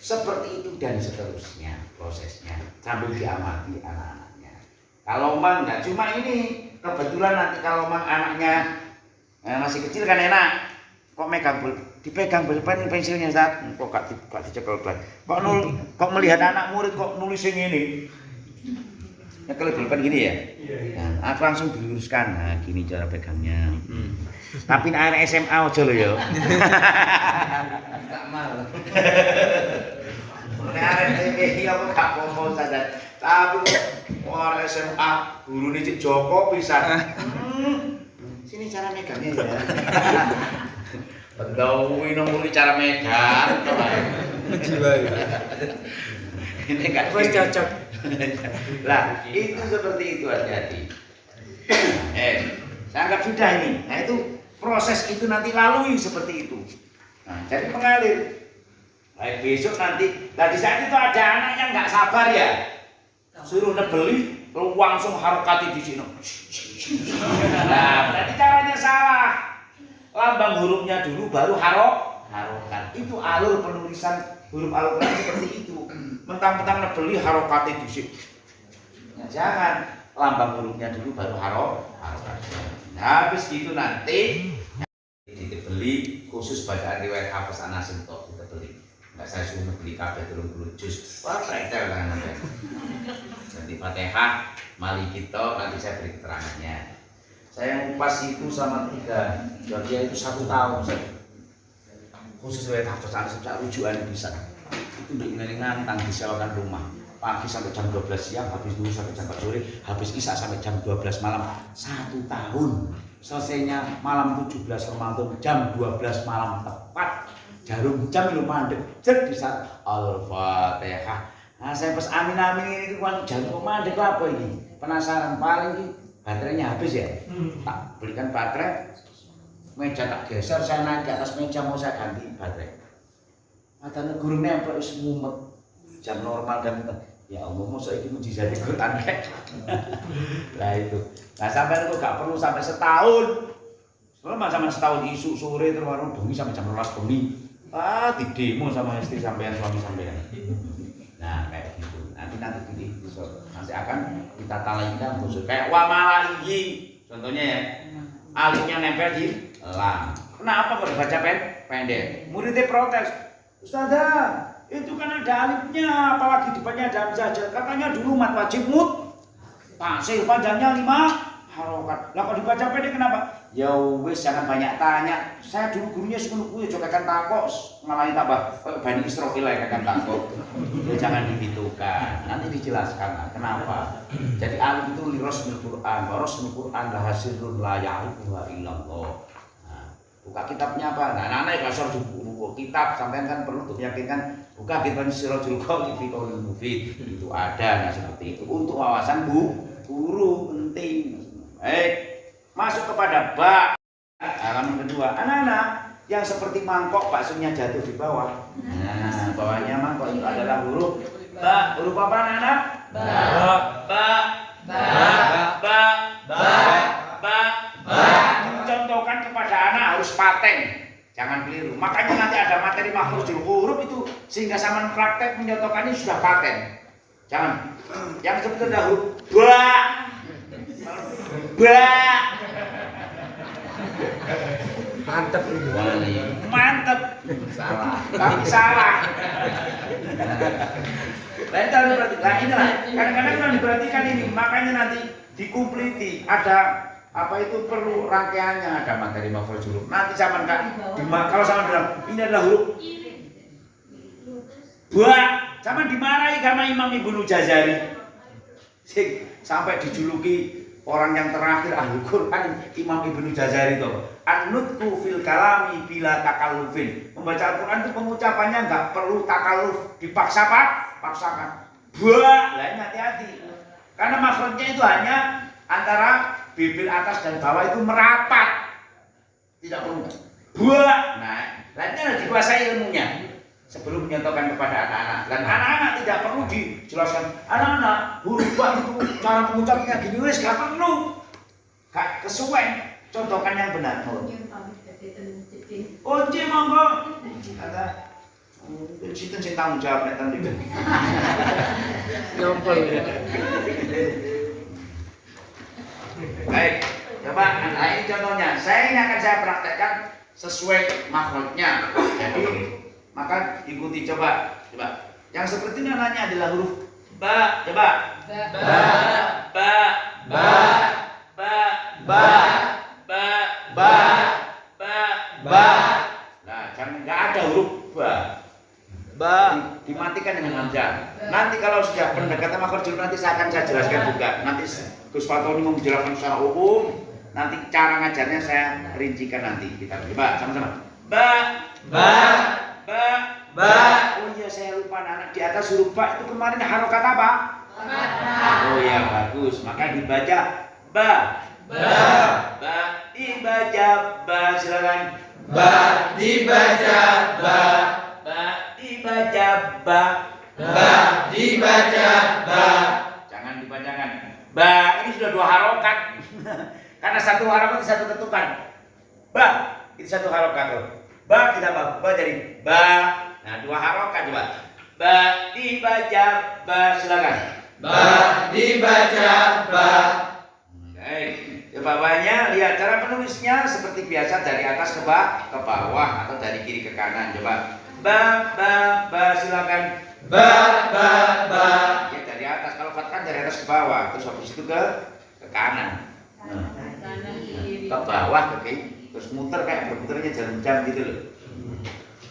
seperti itu dan seterusnya prosesnya sambil diamati anak-anaknya. Kalau mang nggak cuma ini, kebetulan nanti kalau mang anaknya masih kecil kan enak. Kok dipegang pulpen pensilnya Ustaz, kok gak dicekel ban. Kok melihat anak murid kok nulis yang ini. Nyekel pulpen gini ya. Nah, aku langsung diluruskan. Nah, gini cara pegangnya. Tapi anak SMA aja lho ya. Tak mal. Arek iki aku gak apa-apa sadar. Tapi orang SMA gurune Cik Joko pisan. Sini cara megangnya ya. Pendawi nomor cara megang. Jiwa ya. Ini enggak Wes cocok. Lah, itu seperti itu hati-hati. Saya anggap sudah ini. Nah, itu proses itu nanti lalui seperti itu. Nah, jadi pengalir. Baik besok nanti. Nah, di saat itu ada anak yang nggak sabar ya. Suruh nebeli, langsung harokati di sini. Nah, berarti caranya salah. Lambang hurufnya dulu baru harokat. Itu alur penulisan huruf Al-Quran seperti itu. Mentang-mentang nebeli harokati di sini. Nah, jangan. Lambang hurufnya dulu baru harokat. Nah, habis gitu nanti dibeli khusus bacaan riwayat Hafiz An-Nasim tok kita beli. Enggak saya suruh beli kabeh 30 juz. Wah, pretel kan nanti. Nanti Fatihah, mali kita nanti saya beri keterangannya. Saya ngupas itu sama 3, dia itu 1 tahun saya. Khusus riwayat Hafiz An-Nasim sak rujukan bisa. Itu ndek ngantang disewakan rumah. Pagi sampai jam 12 siang, habis dulu sampai jam 4 sore, habis isya sampai jam 12 malam. 1 tahun. Selesainya malam 17 Ramadan jam 12 malam tepat. Jarum jam lu mandek jek di saat Al-Fatihah. Nah, saya pas amin-amin ini kan jarum mandek apa ini? Penasaran paling ini baterainya habis ya. Tak belikan baterai. Meja tak geser, saya naik ke atas meja mau saya ganti baterai. Matane guru nempel wis mumet. Jam normal dan ya Allah mosok iki mujizat Quran kayak. Lah itu. Nah, sampai itu gak perlu sampai setahun. Selama sampai setahun isu sore terus warung bengi sampai jam 12 bengi. Di demo sama istri sampean suami sampean. Nah, kayak gitu. Nanti akan kita talaikan khusus kayak wa malaihi. Contohnya ya. Alifnya nempel di lam. Kenapa kok dibaca pendek? Muridnya protes. Ustazah, itu kan ada alifnya, apalagi depannya ada hamzah. Katanya dulu mat wajib taksir panjangnya 5 harokat. Lah kok dibaca pendek kenapa? Ya wis jangan banyak tanya. Saya dulu gurunya sebelum kuwi aja kakan takok, malah tambah Bani Israil ya kakan takok. Ya jangan dihitungkan. Nanti dijelaskan kenapa. Jadi alif itu li rasmil Quran, wa rasmil Quran la hasirun la ya'rifuha illallah. Buka kitabnya apa? Nah, anak-anak kasar buku kitab sampean kan perlu untuk meyakinkan buka kitab Sirajul Qauli fi Qaulil Mufid. Itu ada nah seperti itu untuk wawasan guru penting. Baik. Masuk kepada halaman kedua. Anak-anak yang seperti mangkok baksonya jatuh di bawah. Nah, bawahnya mangkok itu adalah huruf ba. Huruf apa anak-anak? Ba. Contohkan kepada ada anak harus paten. Jangan keliru. Makanya nanti ada materi makhrajul huruf itu sehingga sama praktek menyontohkannya sudah paten. Jangan. Yang seperti ada huruf ba. Ba. Mantep ini. Mantep. Salah. Tapi salah. Lain kalau diperhatikan, nah inilah kadang-kadang kalau diperhatikan ini, makanya nanti dikumpliti ada apa itu perlu rangkaiannya, ada materi makhrajul huruf. Nanti zaman kan, kalau sama bilang ini adalah huruf ba, zaman dimarahi sama Imam Ibnu Jazari, sampai dijuluki orang yang terakhir ahli Quran Imam Ibnu Jazari itu. An-nutqu fil kalami bila takallufin. Membaca Al-Quran itu pengucapannya nggak perlu takalluf, dipaksa paksakan. Ba, lain hati-hati. Karena makhrajnya itu hanya antara bibir atas dan bawah itu merapat. Tidak perlu. Ba. Nah, lainnya harus dikuasai ilmunya sebelum menyontohkan kepada anak-anak. Dan anak-anak tidak perlu dijelaskan. Anak-anak, huruf ba itu cara mengucapnya gini wis gak perlu. Gak kesuwen. Contohkan yang benar. Kunci monggo. Kata sinten sing tanggung jawab nek tadi. Nyompol. Baik, coba nah ini contohnya. Ini akan saya praktekkan sesuai makhrajnya. Jadi maka ikuti coba. Yang seperti ini namanya adalah huruf ba. Coba. Ba. Ba. Ba. Ba. Ba. Ba. Ba. Ba. Ba. Nah, jangan nggak ada huruf ba. Ba. Dimatikan dengan hamzah. Nanti kalau sudah pendekatan makhrajul nanti saya jelaskan juga. Nanti Gus Fatoni menjelaskan secara umum. Nanti cara ngajarnya saya rincikan nanti. Kita coba sama-sama. Ba. Ba. Ba. Ba. Oh iya saya lupa anak di atas huruf ba itu kemarin harokat apa? Oh ya bagus. Maka dibaca ba. Ba. Ba. Dibaca ba. Silakan. Ba. Dibaca ba. Ba. Dibaca ba. Ba. Dibaca ba. Jangan dibacakan. Ba ini sudah dua harokat. Karena satu harokat satu ketukan. Ba itu satu harokat. Ba kita ba jadi ba. Nah dua harokat coba. Ba dibaca ba silakan. Ba. Dibaca ba. Baik. Coba banyak lihat cara penulisnya seperti biasa dari atas ke bawah atau dari kiri ke kanan. Coba. Ba silakan. Ba. Ba. Ba. Ya dari atas kalau fathah dari atas ke bawah terus habis itu ke kanan. Ke bawah ke kiri terus muter kayak berputarnya jam-jam gitu loh.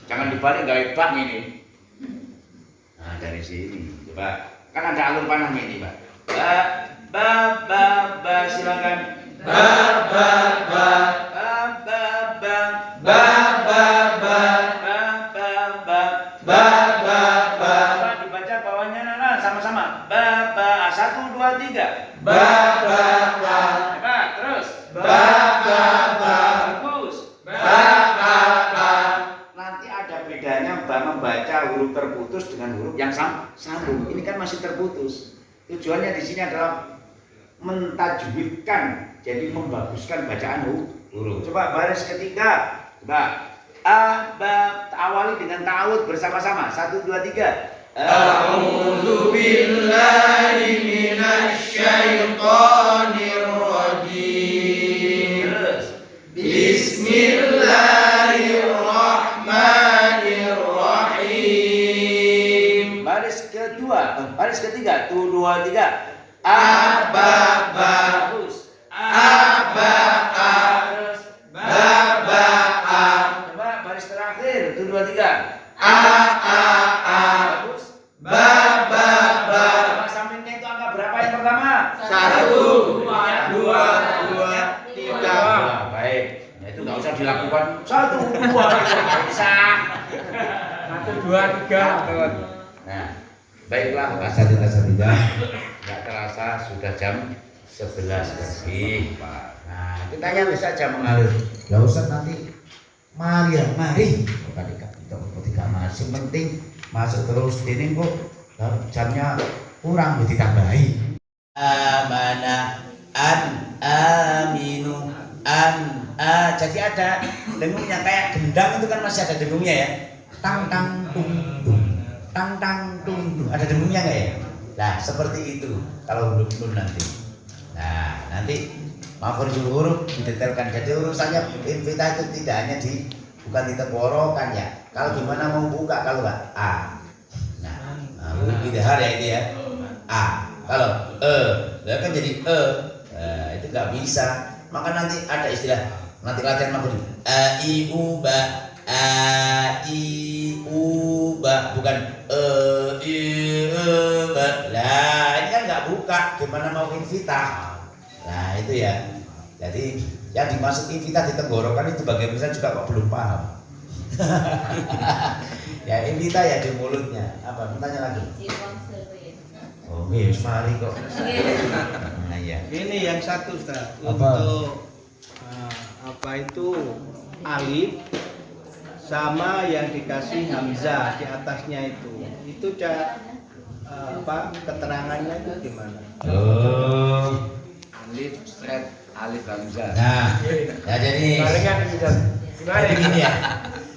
Jangan dibalik nggak bang ini. Nah dari sini coba kan ada alur panahnya ini Pak. Ba silakan. Ba. Ba. Ba. Ba. Ba. Ba. Ba. Coba dibaca bawahnya Nana sama-sama. Ba 1 2 3. Ba. Ba. Ba. Coba terus. Ba. Ba. Ba. Bagus. Ba. Ba. Ba. Nanti ada bedanya membaca huruf terputus dengan huruf yang sambung. Ini kan masih terputus. Tujuannya di sini adalah mentajwidkan, jadi membaguskan bacaan huruf. Coba baris ketiga. Coba awali dengan ta'awud bersama-sama. 1 2 3. A'udzu billahi minasy syaithanir rajim. Bismillahirrahmanirrahim. Baris kedua, baris ketiga. 1 2 3. Aba ba. Bagus. Aba a. Terus. Ba ba a. Coba baris terakhir. 1 2 3. A. Bagus. Ba ba ba. Nama sampingnya itu angka berapa yang pertama? 1 2 2 3. Baik. Nah, itu nggak usah dilakukan 1 2 nggak bisa. 1 2 3. Nah, baiklah asatidzah. Nggak terasa sudah jam 11 lebih. Nah, kita yang bisa saja mengalir. Nggak usah nanti mari. Ketika masih penting masuk terus ini kok jamnya kurang ditambahi. Amana an aminu an Jadi ada dengungnya kayak gendang itu kan masih ada dengungnya ya. Tang tang tung tung, tang tang tung tung. Ada dengungnya nggak ya? Nah seperti itu kalau huruf nun nanti. Nah nanti makhrajul huruf didetailkan. Jadi urusannya infitah itu tidak hanya bukan di tenggorokan ya. Kalau gimana mau buka kalau nggak a. Nah huruf idhar ya itu ya. A. Kalau ya kan jadi itu nggak bisa. Maka nanti ada istilah nanti latihan makhraj. A I U ba, a I U ba, bukan I U ba. Lah ini kan nggak buka. Gimana mau infitah? Nah itu ya. Jadi yang dimaksud infitah di tenggorokan itu bagaimana saya juga kok belum paham. Ya infitah ya di mulutnya. Apa? Tanya lagi. Oh, wis mari kok. Nah, ya. Ini yang satu Ustaz. Apa? Untuk apa itu alif sama yang dikasih hamzah di atasnya itu keterangannya itu gimana? Oh. Alif straight alif hamzah. Nah, ya jadi Barengan ini Ustaz. jadi gini ya.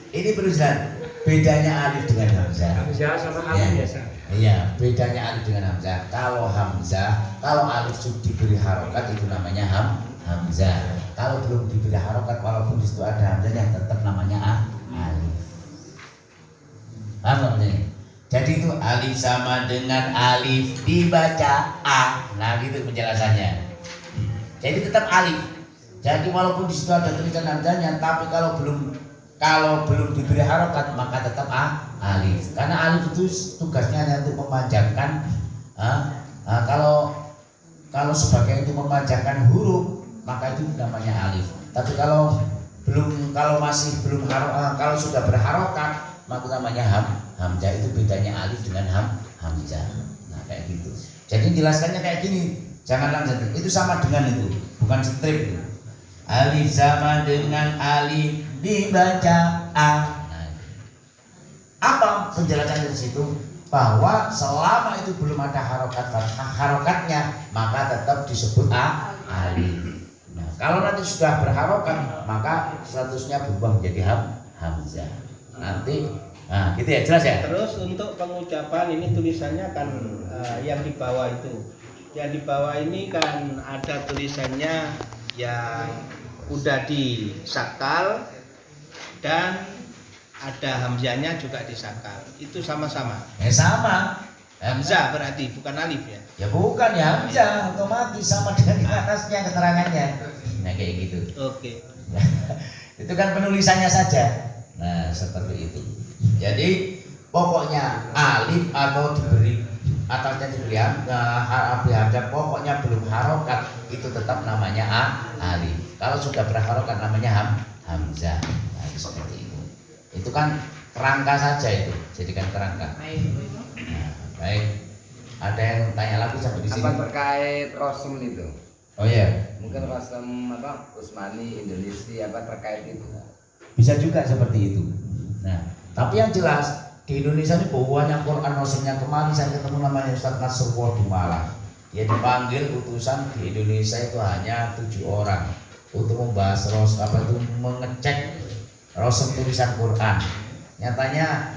Ini perusahaan bedanya alif dengan hamzah. Hamzah sama Ya. alif biasa. Iya, bedanya alif dengan hamzah. Kalau alif sudah diberi harokat itu namanya hamzah. Kalau belum diberi harokat, walaupun di situ ada hamzahnya, tetap namanya alif. Paham nggak ini? Jadi itu alif sama dengan alif dibaca a. Nah, gitu penjelasannya. Jadi tetap alif. Jadi walaupun di situ ada tulisan hamzahnya, tapi kalau belum diberi harokat maka tetap alif. Karena alif itu tugasnya hanya untuk memanjangkan. Kalau sebagai itu memanjangkan huruf maka itu namanya alif. Tapi kalau sudah berharokat maka namanya hamzah. Itu bedanya alif dengan hamzah. Nah kayak gitu. Jadi jelaskannya kayak gini. Jangan langsung. Itu sama dengan itu, bukan strip itu. Alif sama dengan alif dibaca a. Nah, apa penjelasan dari situ? Bahwa selama itu belum ada harokatnya maka tetap disebut alif. Nah, kalau nanti sudah berharokat maka statusnya berubah menjadi hamzah. Nanti, nah gitu ya, jelas ya. Terus untuk pengucapan ini tulisannya kan yang di bawah itu. Yang di bawah ini kan ada tulisannya yang udah disakal dan ada hamzahnya juga disakal. Itu sama-sama. Sama. Hamzah berarti bukan alif ya. Ya bukan ya hamzah, otomatis sama dengan di atasnya keterangannya. Nah kayak gitu. Oke. Itu kan penulisannya saja. Nah seperti itu. Jadi pokoknya alif atau diberi atasnya diberi hamzah, pokoknya belum harokat itu tetap namanya alif. Kalau sudah berharokat namanya hamzah. Nah, seperti itu. Itu kan kerangka saja itu, jadikan kerangka. Nah, baik. Ada yang tanya lagi sampai di sini? Apa terkait rosem itu? Oh iya. Mungkin rosem Utsmani Indonesia terkait itu? Bisa juga seperti itu. Nah, tapi yang jelas di Indonesia ini banyak Quran rosemnya. Kemarin saya ketemu namanya Ustaz Nasrullah di Malang. Dia dipanggil utusan di Indonesia itu hanya 7 orang untuk membahas mengecek rosem tulisan Quran. Nyatanya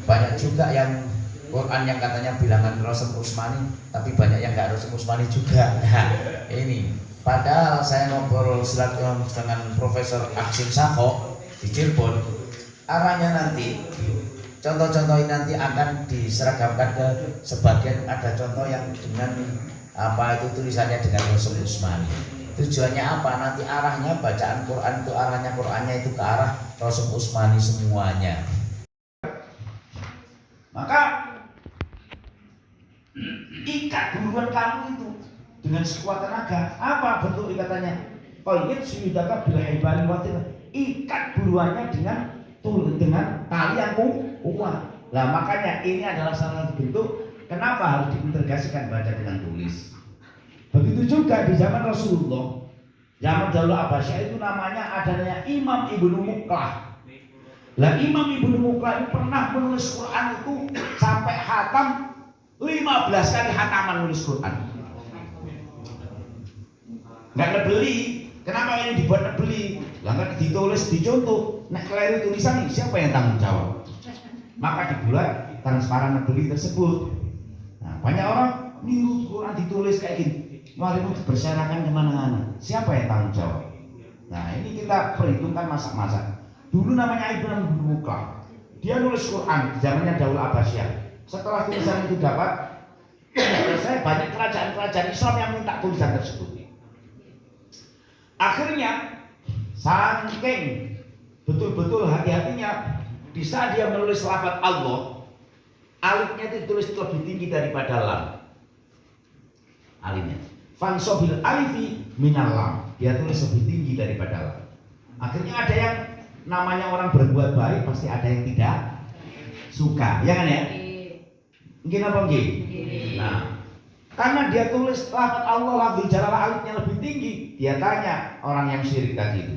banyak juga yang Quran yang katanya bilangan rosem Utsmani, tapi banyak yang nggak rosem Utsmani juga. Nah, ini padahal saya ngobrol dengan Profesor Aksim Sako di Cirebon, arahnya nanti contoh-contoh ini nanti akan diseragamkan ke sebagian, ada contoh yang dengan tulisannya dengan rosem Utsmani. Tujuannya apa? Nanti arahnya bacaan Quran itu Qurannya itu ke arah rosem Utsmani semuanya. Maka ikat buruan kamu itu dengan sekuat tenaga. Apa bentuk ikatannya? Qayyid suyudaka bil haibali watir. Ikat buruannya dengan tali yang kuat. Nah makanya ini adalah salah satu bentuk kenapa harus diintegrasikan baca dengan tulis. Begitu juga di zaman Rasulullah, zaman dahulu Abbasiyah itu namanya adanya Imam Ibnu Muqlah. Lah Imam Ibnu Muqlah itu pernah menulis Quran itu sampai khatam 15 kali khataman nulis Quran. Nggak nebeli. Kenapa ini dibuat nebeli? Lah kan ditulis dicontoh, nek keliru tulisan siapa yang tanggung jawab? Maka dibuat transparan beli tersebut. Nah, banyak orang niru Quran ditulis kayak gini, mari itu berserakan kemana-mana. Siapa yang tanggung jawab? Nah, ini kita perhitungkan masak-masak. Dulu namanya Ibnu Muka, dia nulis Quran di zamannya Daul Abbasiyah. Setelah tulisan itu dapat, saya banyak kerajaan-kerajaan Islam yang minta tulisan tersebut. Akhirnya, saking betul-betul hati-hatinya, di saat dia menulis lafaz Allah, alifnya itu ditulis lebih tinggi daripada lam. Alifnya. Fansobil alifi minal lam. Dia tulis lebih tinggi daripada lam. Akhirnya ada yang namanya orang berbuat baik pasti ada yang tidak suka, ya kan ya? Mungkin apa mungkin? Nah, karena dia tulis lafaz Allah lafzul jalalah alifnya lebih tinggi, dia tanya orang yang syirik tadi itu,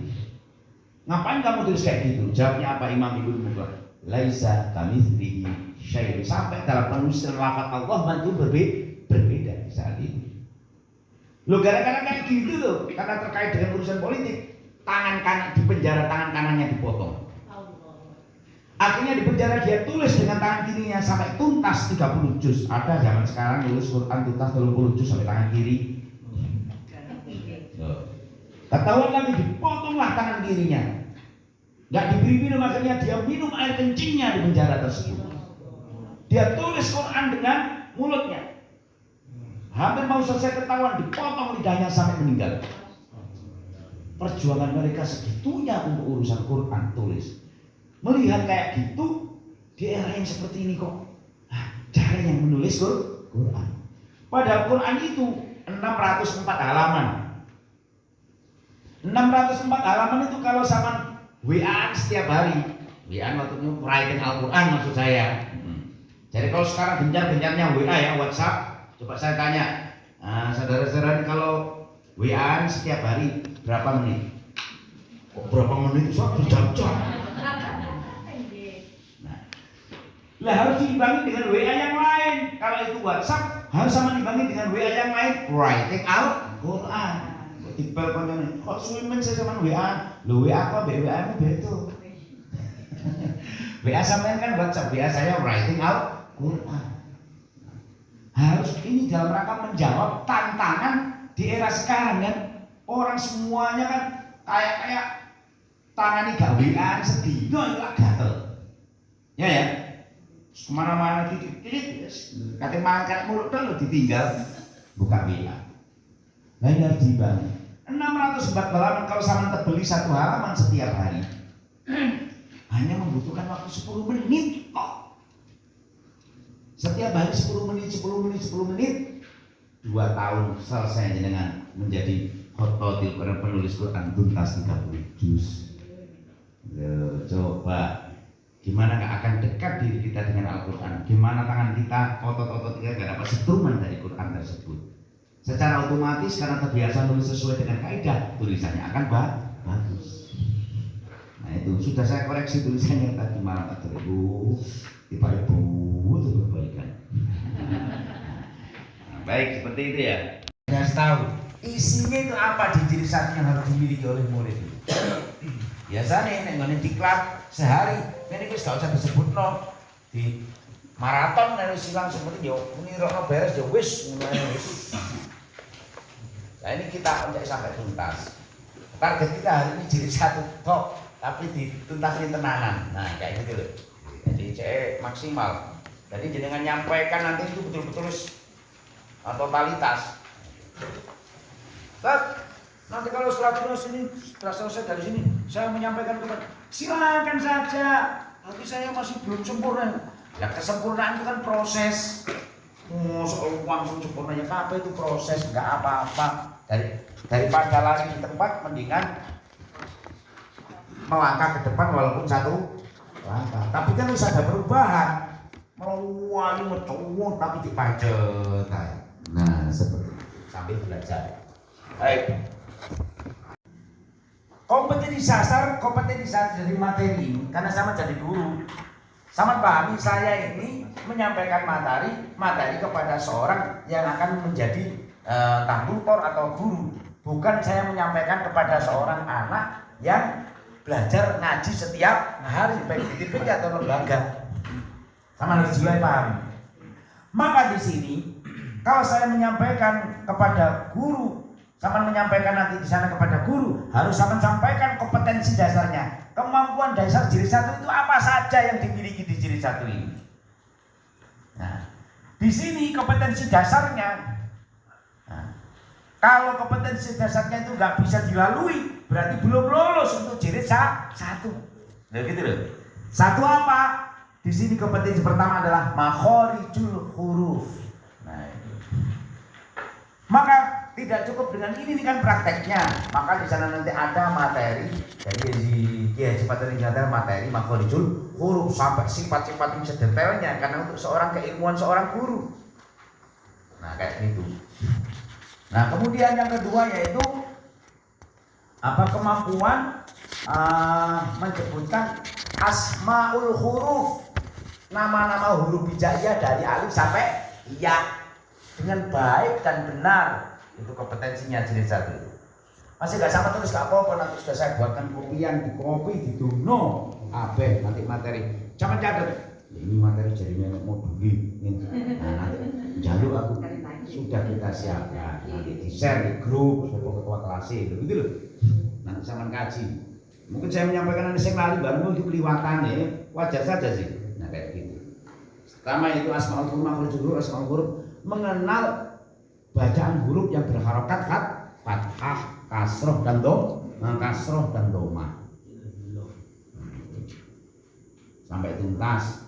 ngapain kamu tulis kayak gitu? Jawabnya apa Imam Ibnu Mubarak? Laisa kamitslihi syai'un. Sampai dalam penulisan lafaz Allah itu berbeda di saat itu. Loh, gara-gara kayak gitu loh, karena terkait dengan urusan politik, tangan kanan di penjara, tangan kanannya dipotong. Akhirnya di penjara dia tulis dengan tangan kirinya sampai tuntas 30 juz. Ada zaman sekarang nulis Quran tuntas 30 juz sampai tangan kiri. Ketahuan lagi dipotonglah tangan kirinya. Gak diberi minum, akhirnya dia minum air kencingnya di penjara tersebut. Dia tulis Quran dengan mulutnya. Hampir mau selesai ketahuan, dipotong lidahnya sampai meninggal. Perjuangan mereka segitunya untuk urusan Quran tulis. Melihat kayak gitu di era yang seperti ini kok cara yang menulis Quran. Padahal Quran itu 604 halaman. 604 halaman itu kalau sama WA setiap hari. WA waktu itu writing Al-Quran maksud saya. Jadi kalau sekarang gencar-gencarnya WA ya, WhatsApp. Coba saya tanya, saudara-saudara kalau WA setiap hari berapa menit? Kok berapa menit? Soal berjam-jam. Lah harus diimbangi dengan WA yang lain. Kalau itu WhatsApp harus sama diimbangi dengan WA yang lain. Writing Al-Quran. Tipel konjone. Kok suwimen saya sama WA? Lo WA apa? WA mu beto. WA sampean kan WhatsApp, WA saya writing Al-Quran. Harus ini dalam rangka menjawab tantangan di era sekarang kan. Orang semuanya kan kayak tangani gak WA sedino itu gatel. Ya. Kemana-mana titik-titik, katanya mangkat mulut lo ditinggal buka WA. Nah ini harus dibangun. 604 halaman kalau sama terbeli satu halaman setiap hari, hanya membutuhkan waktu 10 menit kok. Setiap hari 10 menit, 2 tahun selesai dengan menjadi khototil penulis Quran tuntas 30 juz. Coba. Gimana gak akan dekat diri kita dengan Al-Quran? Gimana tangan kita, otot-otot kita gak dapat setruman dari Quran tersebut? Secara otomatis karena terbiasa nulis sesuai dengan kaidah, tulisannya akan bagus. Nah itu sudah saya koreksi tulisannya tadi malam atau ibu itu berbaikan. Nah, baik seperti itu ya. Harus tahu isinya itu apa di diri satu yang harus dimiliki oleh murid. Biasanya nek diklat sehari ini gak usah disebut di maraton nek silang seperti yo nirokno beres yo wis. Nah ini kita untuk sampai tuntas. Target kita hari ini jadi satu tok tapi dituntasin tenanan. Nah kayak gitu loh. Jadi maksimal. Jadi jenengan nyampaikan nanti itu betul-betul totalitas. Nanti kalau setelah selesai dari sini, saya menyampaikan kepada silakan saja. Tapi saya masih belum sempurna. Ya kesempurnaan itu kan proses. Soal langsung sempurnanya apa itu proses, nggak apa-apa. Daripada lari di tempat, mendingan melangkah ke depan walaupun satu langkah. Tapi kan harus ada perubahan. Meluali mencowok tapi dipacet. Nah seperti itu sambil belajar. Baik. Kompetensi dasar dari materi karena sama jadi guru. Sama pahami saya ini menyampaikan materi kepada seorang yang akan menjadi tutor atau guru. Bukan saya menyampaikan kepada seorang anak yang belajar ngaji setiap hari baik di TPK atau lembaga. Sama harus mulai paham. Maka di sini kalau saya menyampaikan kepada guru, sama menyampaikan nanti di sana kepada guru, harus sama sampaikan kompetensi dasarnya. Kemampuan dasar jilid 1 itu apa saja yang dimiliki di jilid 1 ini. Nah, di sini kompetensi dasarnya. Nah, kalau kompetensi dasarnya itu nggak bisa dilalui, berarti belum lolos untuk jilid 1. Nah, gitu loh. Satu apa? Di sini kompetensi pertama adalah makhorijul huruf. Nah, itu. Maka tidak cukup dengan ini kan prakteknya. Maka di sana nanti ada materi dari Kiai Haji Fatoni ada materi makhorijul huruf sampai sifat-sifat yang sedetailnya karena untuk seorang keilmuan seorang guru. Nah, kayak gitu. Nah, kemudian yang kedua yaitu apa kemampuan menyebutkan asmaul huruf, nama-nama huruf hijaiyah dari alif sampai ya dengan baik dan benar. Itu kompetensinya jilid 1. Masih nggak sama terus nggak apa-apa, nanti sudah saya buatkan kopian, di kopi, di dono, abe nanti materi. Jangan catat. Ini materi jadinya moduli. Nah, nanti jalur aku sudah kita siapkan. Nanti di share di grup, ketua kelas gitu loh. Nanti sama kaji. Mungkin saya menyampaikan nanti saya lali baru itu keliwatan ya, wajar saja sih. Nah kayak gitu. Pertama itu asmaul huruf, makhrajul huruf, asmaul huruf mengenal bacaan huruf yang berharokat fathah, kasroh dan doma. Sampai tuntas.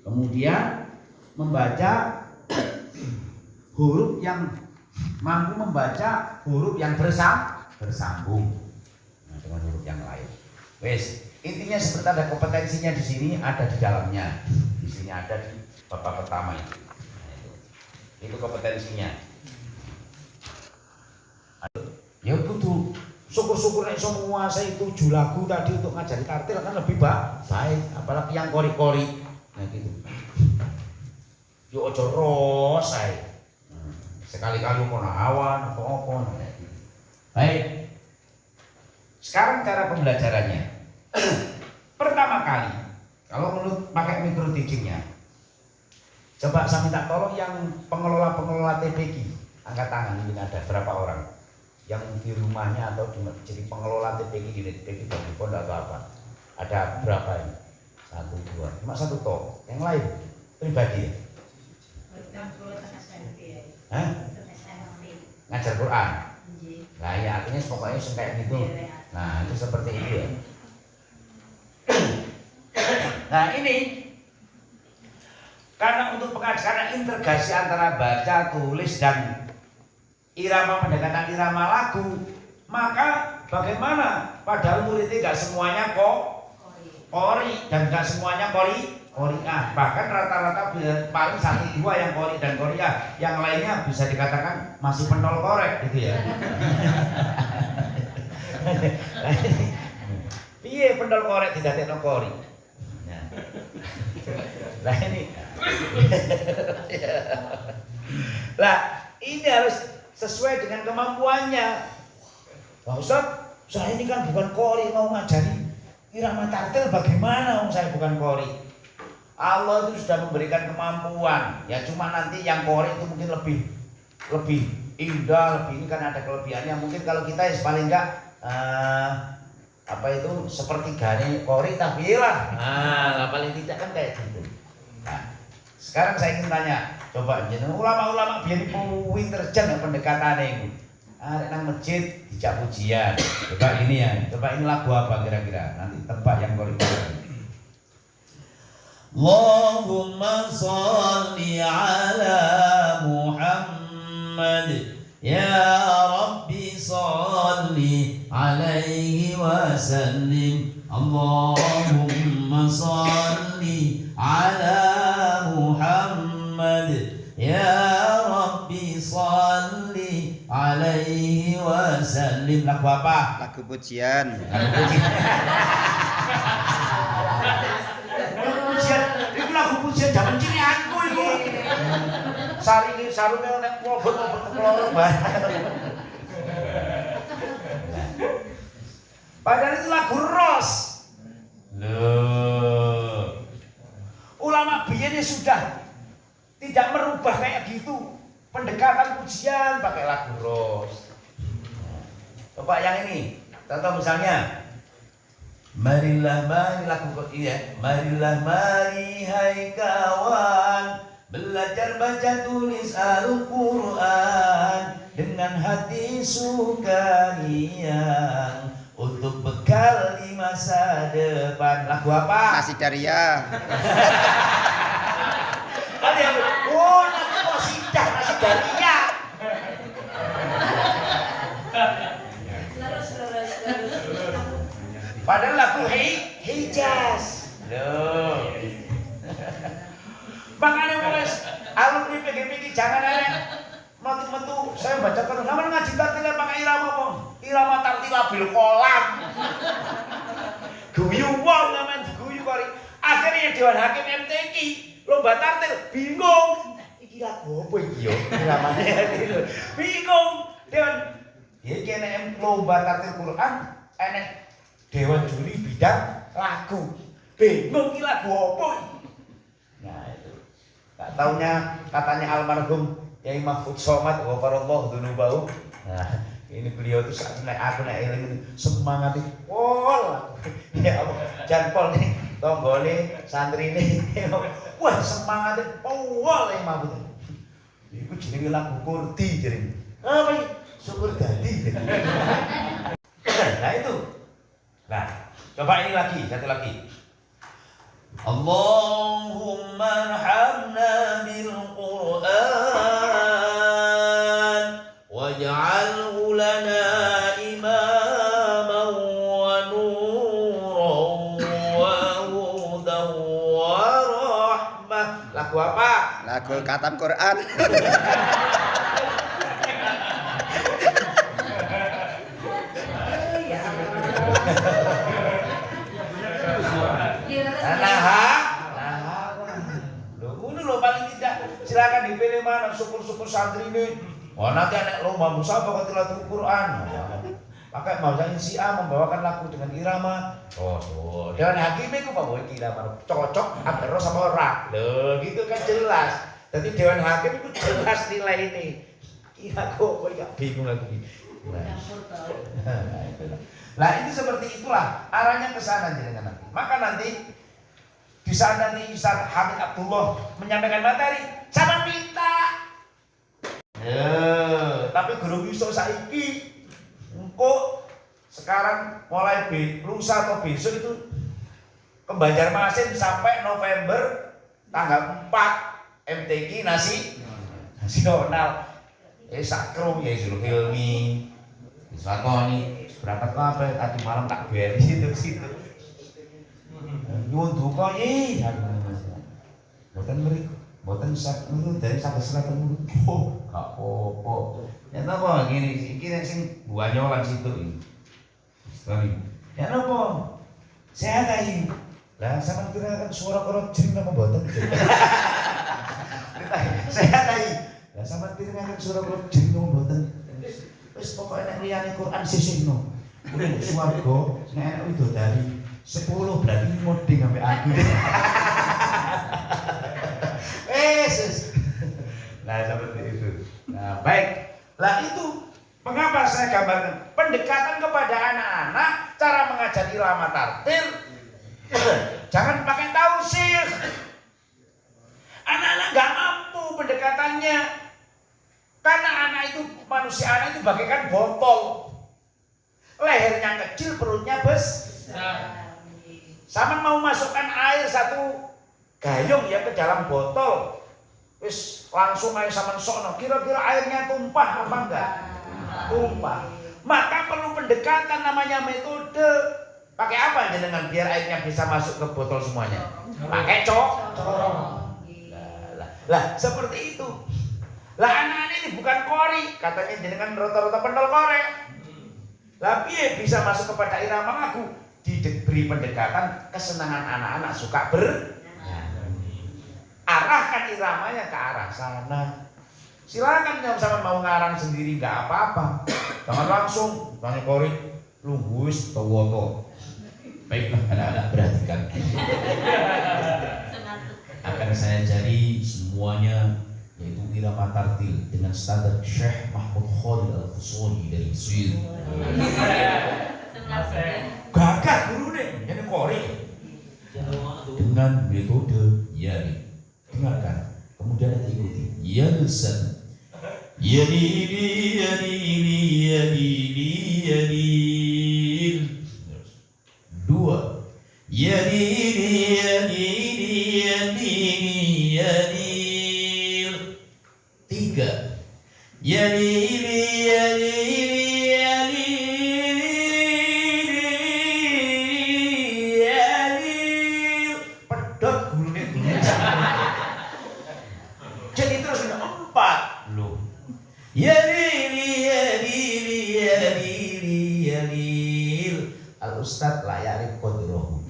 Kemudian membaca huruf yang mampu membaca huruf yang bersambung dengan huruf yang lain. Wes, intinya seperti ada kompetensinya di sini, ada di dalamnya. Di sini ada di bab pertama itu. Nah, itu kompetensinya. Ya butuh syukur-syukur nek iso menguasai 7 lagu tadi untuk ngajari kartil kan lebih baik, apalagi yang kori-kori. Nah gitu. Yo ojo ros ae. Sekali-kali mau awan apa-apa. Baik. Sekarang cara pembelajarannya. Pertama kali, kalau menurut pakai micro teachingnya, coba saya minta tolong yang pengelola TPG, angkat tangan. Ini ada berapa orang yang di rumahnya atau jadi pengelola TPG di TPG di pondok atau apa? Ada berapa ini? 1, 2, cuma 1 toh. Yang lain pribadi ya? Hah? Ngajar Quran. Nah ya artinya pokoknya kayak gitu. Nah itu seperti itu ya. Nah ini karena untuk pengajaran integrasi antara baca, tulis dan irama pendekatan irama lagu, maka bagaimana? Padahal muridnya nggak semuanya kori dan nggak semuanya koriah, bahkan rata-rata paling 1-2 yang kori dan koriah, yang lainnya bisa dikatakan masih pentol korek gitu ya. Piye pentol korek tidak tekno kori. Nah ini, lah ini harus sesuai dengan kemampuannya. Pak Ustaz, saya ini kan bukan kori, mau ngajari irama tartil bagaimana? Saya bukan kori. Allah itu sudah memberikan kemampuan. Ya cuma nanti yang kori itu mungkin lebih indah, lebih ini kan ada kelebihannya. Mungkin kalau kita ya paling enggak apa itu sepertiganya kori tapi lah. Nah, paling tidak kan kayak gitu. Nah, sekarang saya ingin tanya, coba jeneng ulama-ulama biar pinter jan pendekatannya itu. Ada nang masjid dijak pujian. Coba ini ya, coba ini lagu apa kira-kira? Nanti tebak yang kori. Allahumma sholli ala Muhammad ya Rabbi sholli alaihi wasallim. Allahumma sholli ala Muhammad ya Rabbi sholli alaihi wasallim. Lagu apa? Lagu pujian. Itu lagu pujian zaman cilik aku itu. Sarunge nek wobot-wobot keloro banget. Padahal itu lagu lagu ros. Loh. Ulama biyen sudah tidak merubah kayak gitu. Pendekatan pujian pakai lagu ros. Coba yang ini. Contoh misalnya, marilah mari lagu iya, marilah mari hai kawan, belajar baca tulis Al-Quran dengan hati sukanian untuk bekal di masa depan. Lagu apa? Nasi Daria. Ada yang oh nanti kok sidah nasi Daria. Padahal lagu Hijaz. Loh. Makanya mulai alumni PGP jangan ada metu-metu saya baca kan sama ngaji tartila pakai irama apa? Irama tartila bil kolam. Guyu wong ngamen diguyu kori. Akhirnya Dewan Hakim MTQ lomba tartil bingung. Iki lagu apa iki yo? Iramane bingung. Dewan iki enek lomba tartil Quran, enek Dewan juri bidang lagu. Bingung iki lagu apa iki? Nah itu. Tak taunya katanya almarhum Yai Mahfud Somad ghafarallahu dzunubahu. Nah, ini beliau itu saat aku naik eling semangat pol. Ya Allah, jan pol nih tonggone santrine. Wah, semangat pol Yai Mahfud. Iku jenenge lagu Kurdi jenenge. Apa iki? Syukur dadi. Nah itu. Nah, coba ini lagi, satu lagi. Allahumma arhamna bil Qur'an waj'alhu lana imaman wa nuran wa hudan wa rahmah. Lagu apa? Lagu Khatam Quran. Silakan dipilih mana syukur-syukur santri ini. Oh nanti anak lomba musabaqah tilawatul Quran. Pakai misalnya si A membawakan lagu dengan irama. Oh, Dewan Hakim itu bawa irama cocok antara sama ora. Loh, gitu kan jelas. Jadi Dewan Hakim itu jelas nilai ini. Kira kok enggak bingung lagi. Nah, ini seperti itulah arahnya ke sana jenengan nanti. Maka nanti di saat nanti Ustaz Hamid Abdullah menyampaikan materi, sama minta. Tapi guru bisa saiki engko sekarang mulai lusa atau besok itu ke Banjarmasin sampai November tanggal 4 MTQ nasional. Sakro ya Zulhilmi, Iswatoni, berapa kafe tadi malam tak beri situ. Nyuwun duka nggih. Mboten mriku, mboten dari sampai selatan oh, gak apa-apa. Ya napa ngene iki sing buanyolan situ iki. Ya napa? Sehat ae. Lah sampean kira kan suara karo jering napa mboten? Sehat ae. Lah sampean kira kan suara karo jering napa mboten? Wis pokoke nek liyane Quran sisihno. Kuwi swarga nek widodari 10 berarti moding sampai aku. Nah seperti itu. Nah baik. Lah itu mengapa saya gambarkan pendekatan kepada anak-anak, cara mengajar irama tartil. Jangan pakai tausih. Anak-anak nggak mampu pendekatannya. Karena anak itu manusia anak itu bagaikan botol. Lehernya kecil, perutnya besar. Sama mau masukkan air satu gayung ya ke dalam botol, wis langsung air sama sokno. Kira-kira airnya tumpah apa enggak? Tumpah. Maka perlu pendekatan namanya metode. Pakai apa jenengan biar airnya bisa masuk ke botol semuanya? Pakai corong. Lah seperti itu. Lah anak-anak ini bukan kori, katanya jenengan rata-rata pendol korek. Lah piye bisa masuk kepada irama lagu? Diberi pendekatan kesenangan anak-anak suka arahkan iramanya ke arah sana. Silakan yang sama mau ngarang sendiri nggak apa-apa. Jangan langsung bang kori lu wis tawoto. Baiklah anak-anak, perhatikan. Akan saya cari semuanya yaitu irama tartil dengan standar Syekh Mahmud Khalil Al-Fusoni dari Mesir. Gagah guru nih, jadi kori dengan metode yani. Dengarkan, kemudian nanti ikuti yalsan yanil dua yanil tiga yanil pedot gulune jadi terus empat loh yanil al ustad layari kodrohu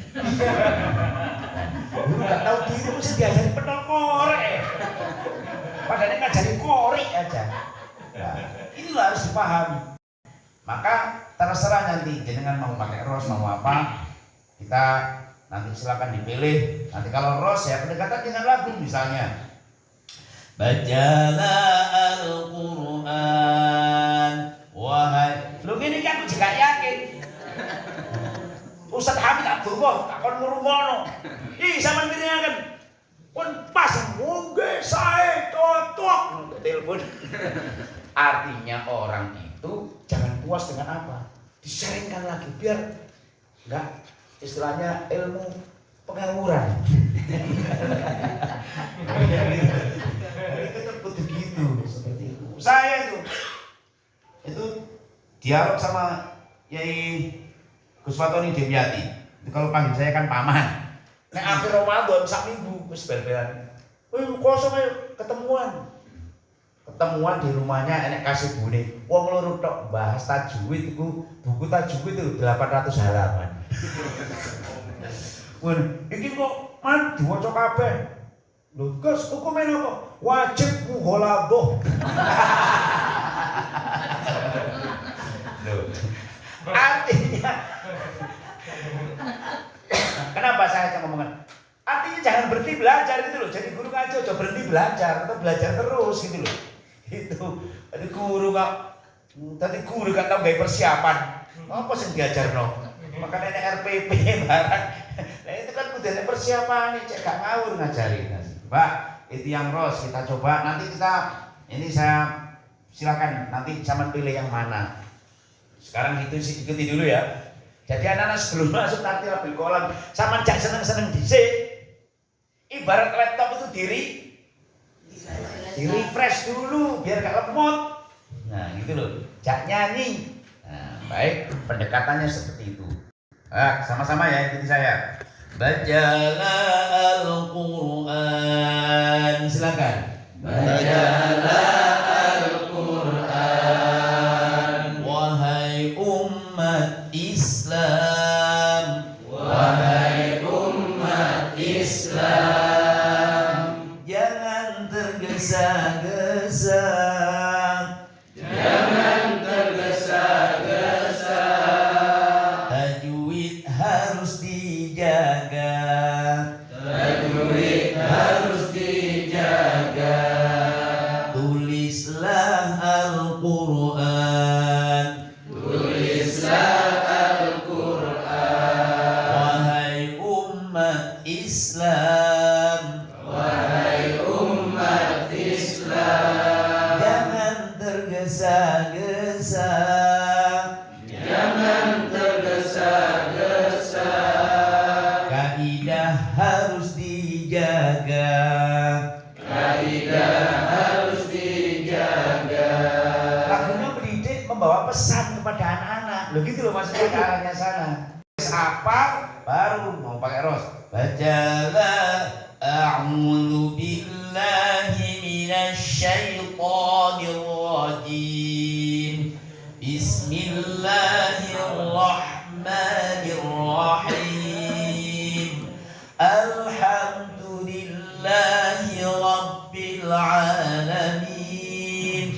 dulu gak tahu diri mesti diajari pedot korek padahal ngajari korek aja. Nah, inilah harus dipahami. Maka terserah nanti jenengan mau pakai ros mau apa, kita nanti silakan dipilih. Nanti kalau ros ya pendekatan dengan lagu misalnya. Bacalah Al-Quran wahai. Lu gini kan aku juga yakin. Ustaz Hamid Abdullah tak kon ngurungono. Ih sampean kan pun pas mungkin saya cocok telepon. Artinya orang itu jangan puas dengan apa, disaringkan lagi biar enggak istilahnya ilmu pengangguran. Itu tetap begitu seperti itu. Saya itu dialog sama Yai Gus Fatoni Demyati. Kalau panggil saya kan paman. Nek akhir Ramadan sak minggu wis bel-belan. Kosong ayo ketemuan. Ketemuan di rumahnya enek kasih bune. Wong loro tok bahas tajwid iku, buku tajwid itu 800 halaman. Wah, iki kok man diwaca kabeh. Lho, Gus, hukume apa? Wajib mughaladah. Lho. Artinya kenapa saya ngomongin? Artinya jangan berhenti belajar itu loh. Jadi guru ngaji aja berhenti belajar atau belajar terus gitu loh. Itu tadi guru gak tahu gaya persiapan. Apa sih diajarno? Makanya ini RPP barang. Nah itu kan udah persiapan nih, cek gak ngawur ngajarin. Pak, itu yang ros kita coba. Nanti ini saya silakan nanti sama pilih yang mana. Sekarang itu ikuti dulu ya. Jadi anak-anak sebelum masuk nanti bil kolam sama jak seneng-seneng dhisik. Ibarat laptop itu di refresh dulu biar gak lemot. Nah gitu loh, jak nyanyi. Nah, baik, pendekatannya seperti itu. Sama-sama ya ikuti saya. Bacalah Al-Quran. Silakan. Bacalah Al-Quran wahai umat Islam. Wahai umat Islam, jangan tergesa-gesa. Jangan tergesa-gesa. Tajwid harus dijaga. Tajwid harus dijaga. Tulislah Al-Quran. Tulislah Al-Quran wahai umat Islam. Wahai umat Islam, jangan tergesa-gesa. Jangan tergesa-gesa. Kaidah harus dijaga. Kaidah harus dijaga. Lagunya mendidik, membawa pesan kepada anak-anak. Loh gitu loh maksudnya ke arahnya sana. Apa baru mau pakai ros. Bacalah a'udzu billahi minasyaitonir rajim. Bismillahirrahmanirrahim. Alhamdulillahi rabbil alamin.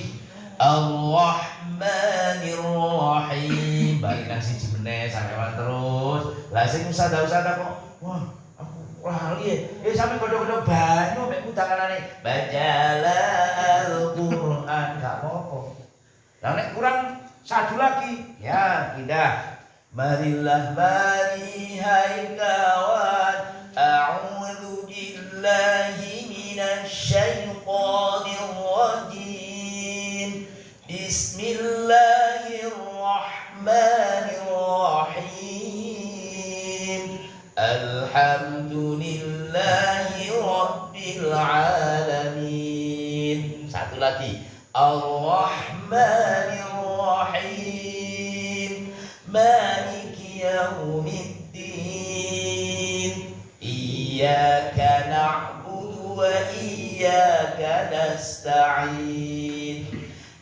Ar-Rahmanir Rahim. Balikan siji meneh sampeyan terus. Lah sing usada-usada kok. Wah, aku lali ya. Sampe godhog-godhog banyu mek utanganane bacalah Al-Qur'an gak apa-apa. Lah nek kurang satu lagi, ya pindah. Marilah mari hai kawan, a'udzu billahi minasyaitonir rajim. Bismillahirrahmanirrahim. Alhamdulillahi rabbil alamin. Satu lagi. Ar-Rahmanir-Rahim. Maliki yaumiddin. Iyyaka na'budu wa iyyaka nasta'in.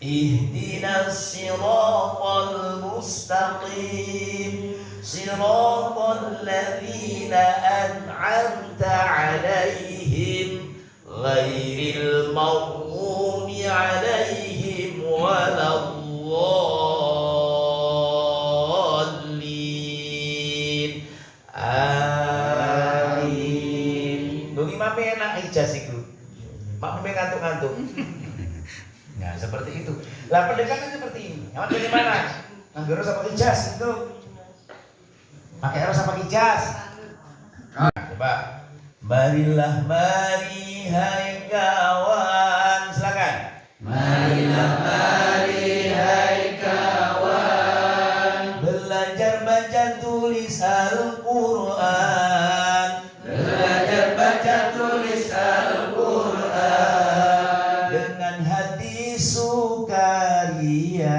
Ihdinas siratal mustaqim. Siratal ladzina an'amta 'alaihim ghairil maghdubi 'alaihim waladdallin. Amin. Dugi mame enak ijaz iku. Mak mame ngantuk-ngantuk. Nah, seperti itu. Lah pendekatan seperti ini. Yang dari mana? Nganggo ros apa ijaz itu? Pakai ros apa ijaz? Coba. Marilah mari hai kawan, silakan. Marilah mari hai kawan, belajar baca tulis Al-Qur'an. Belajar baca tulis Al-Qur'an dengan hati sukaria.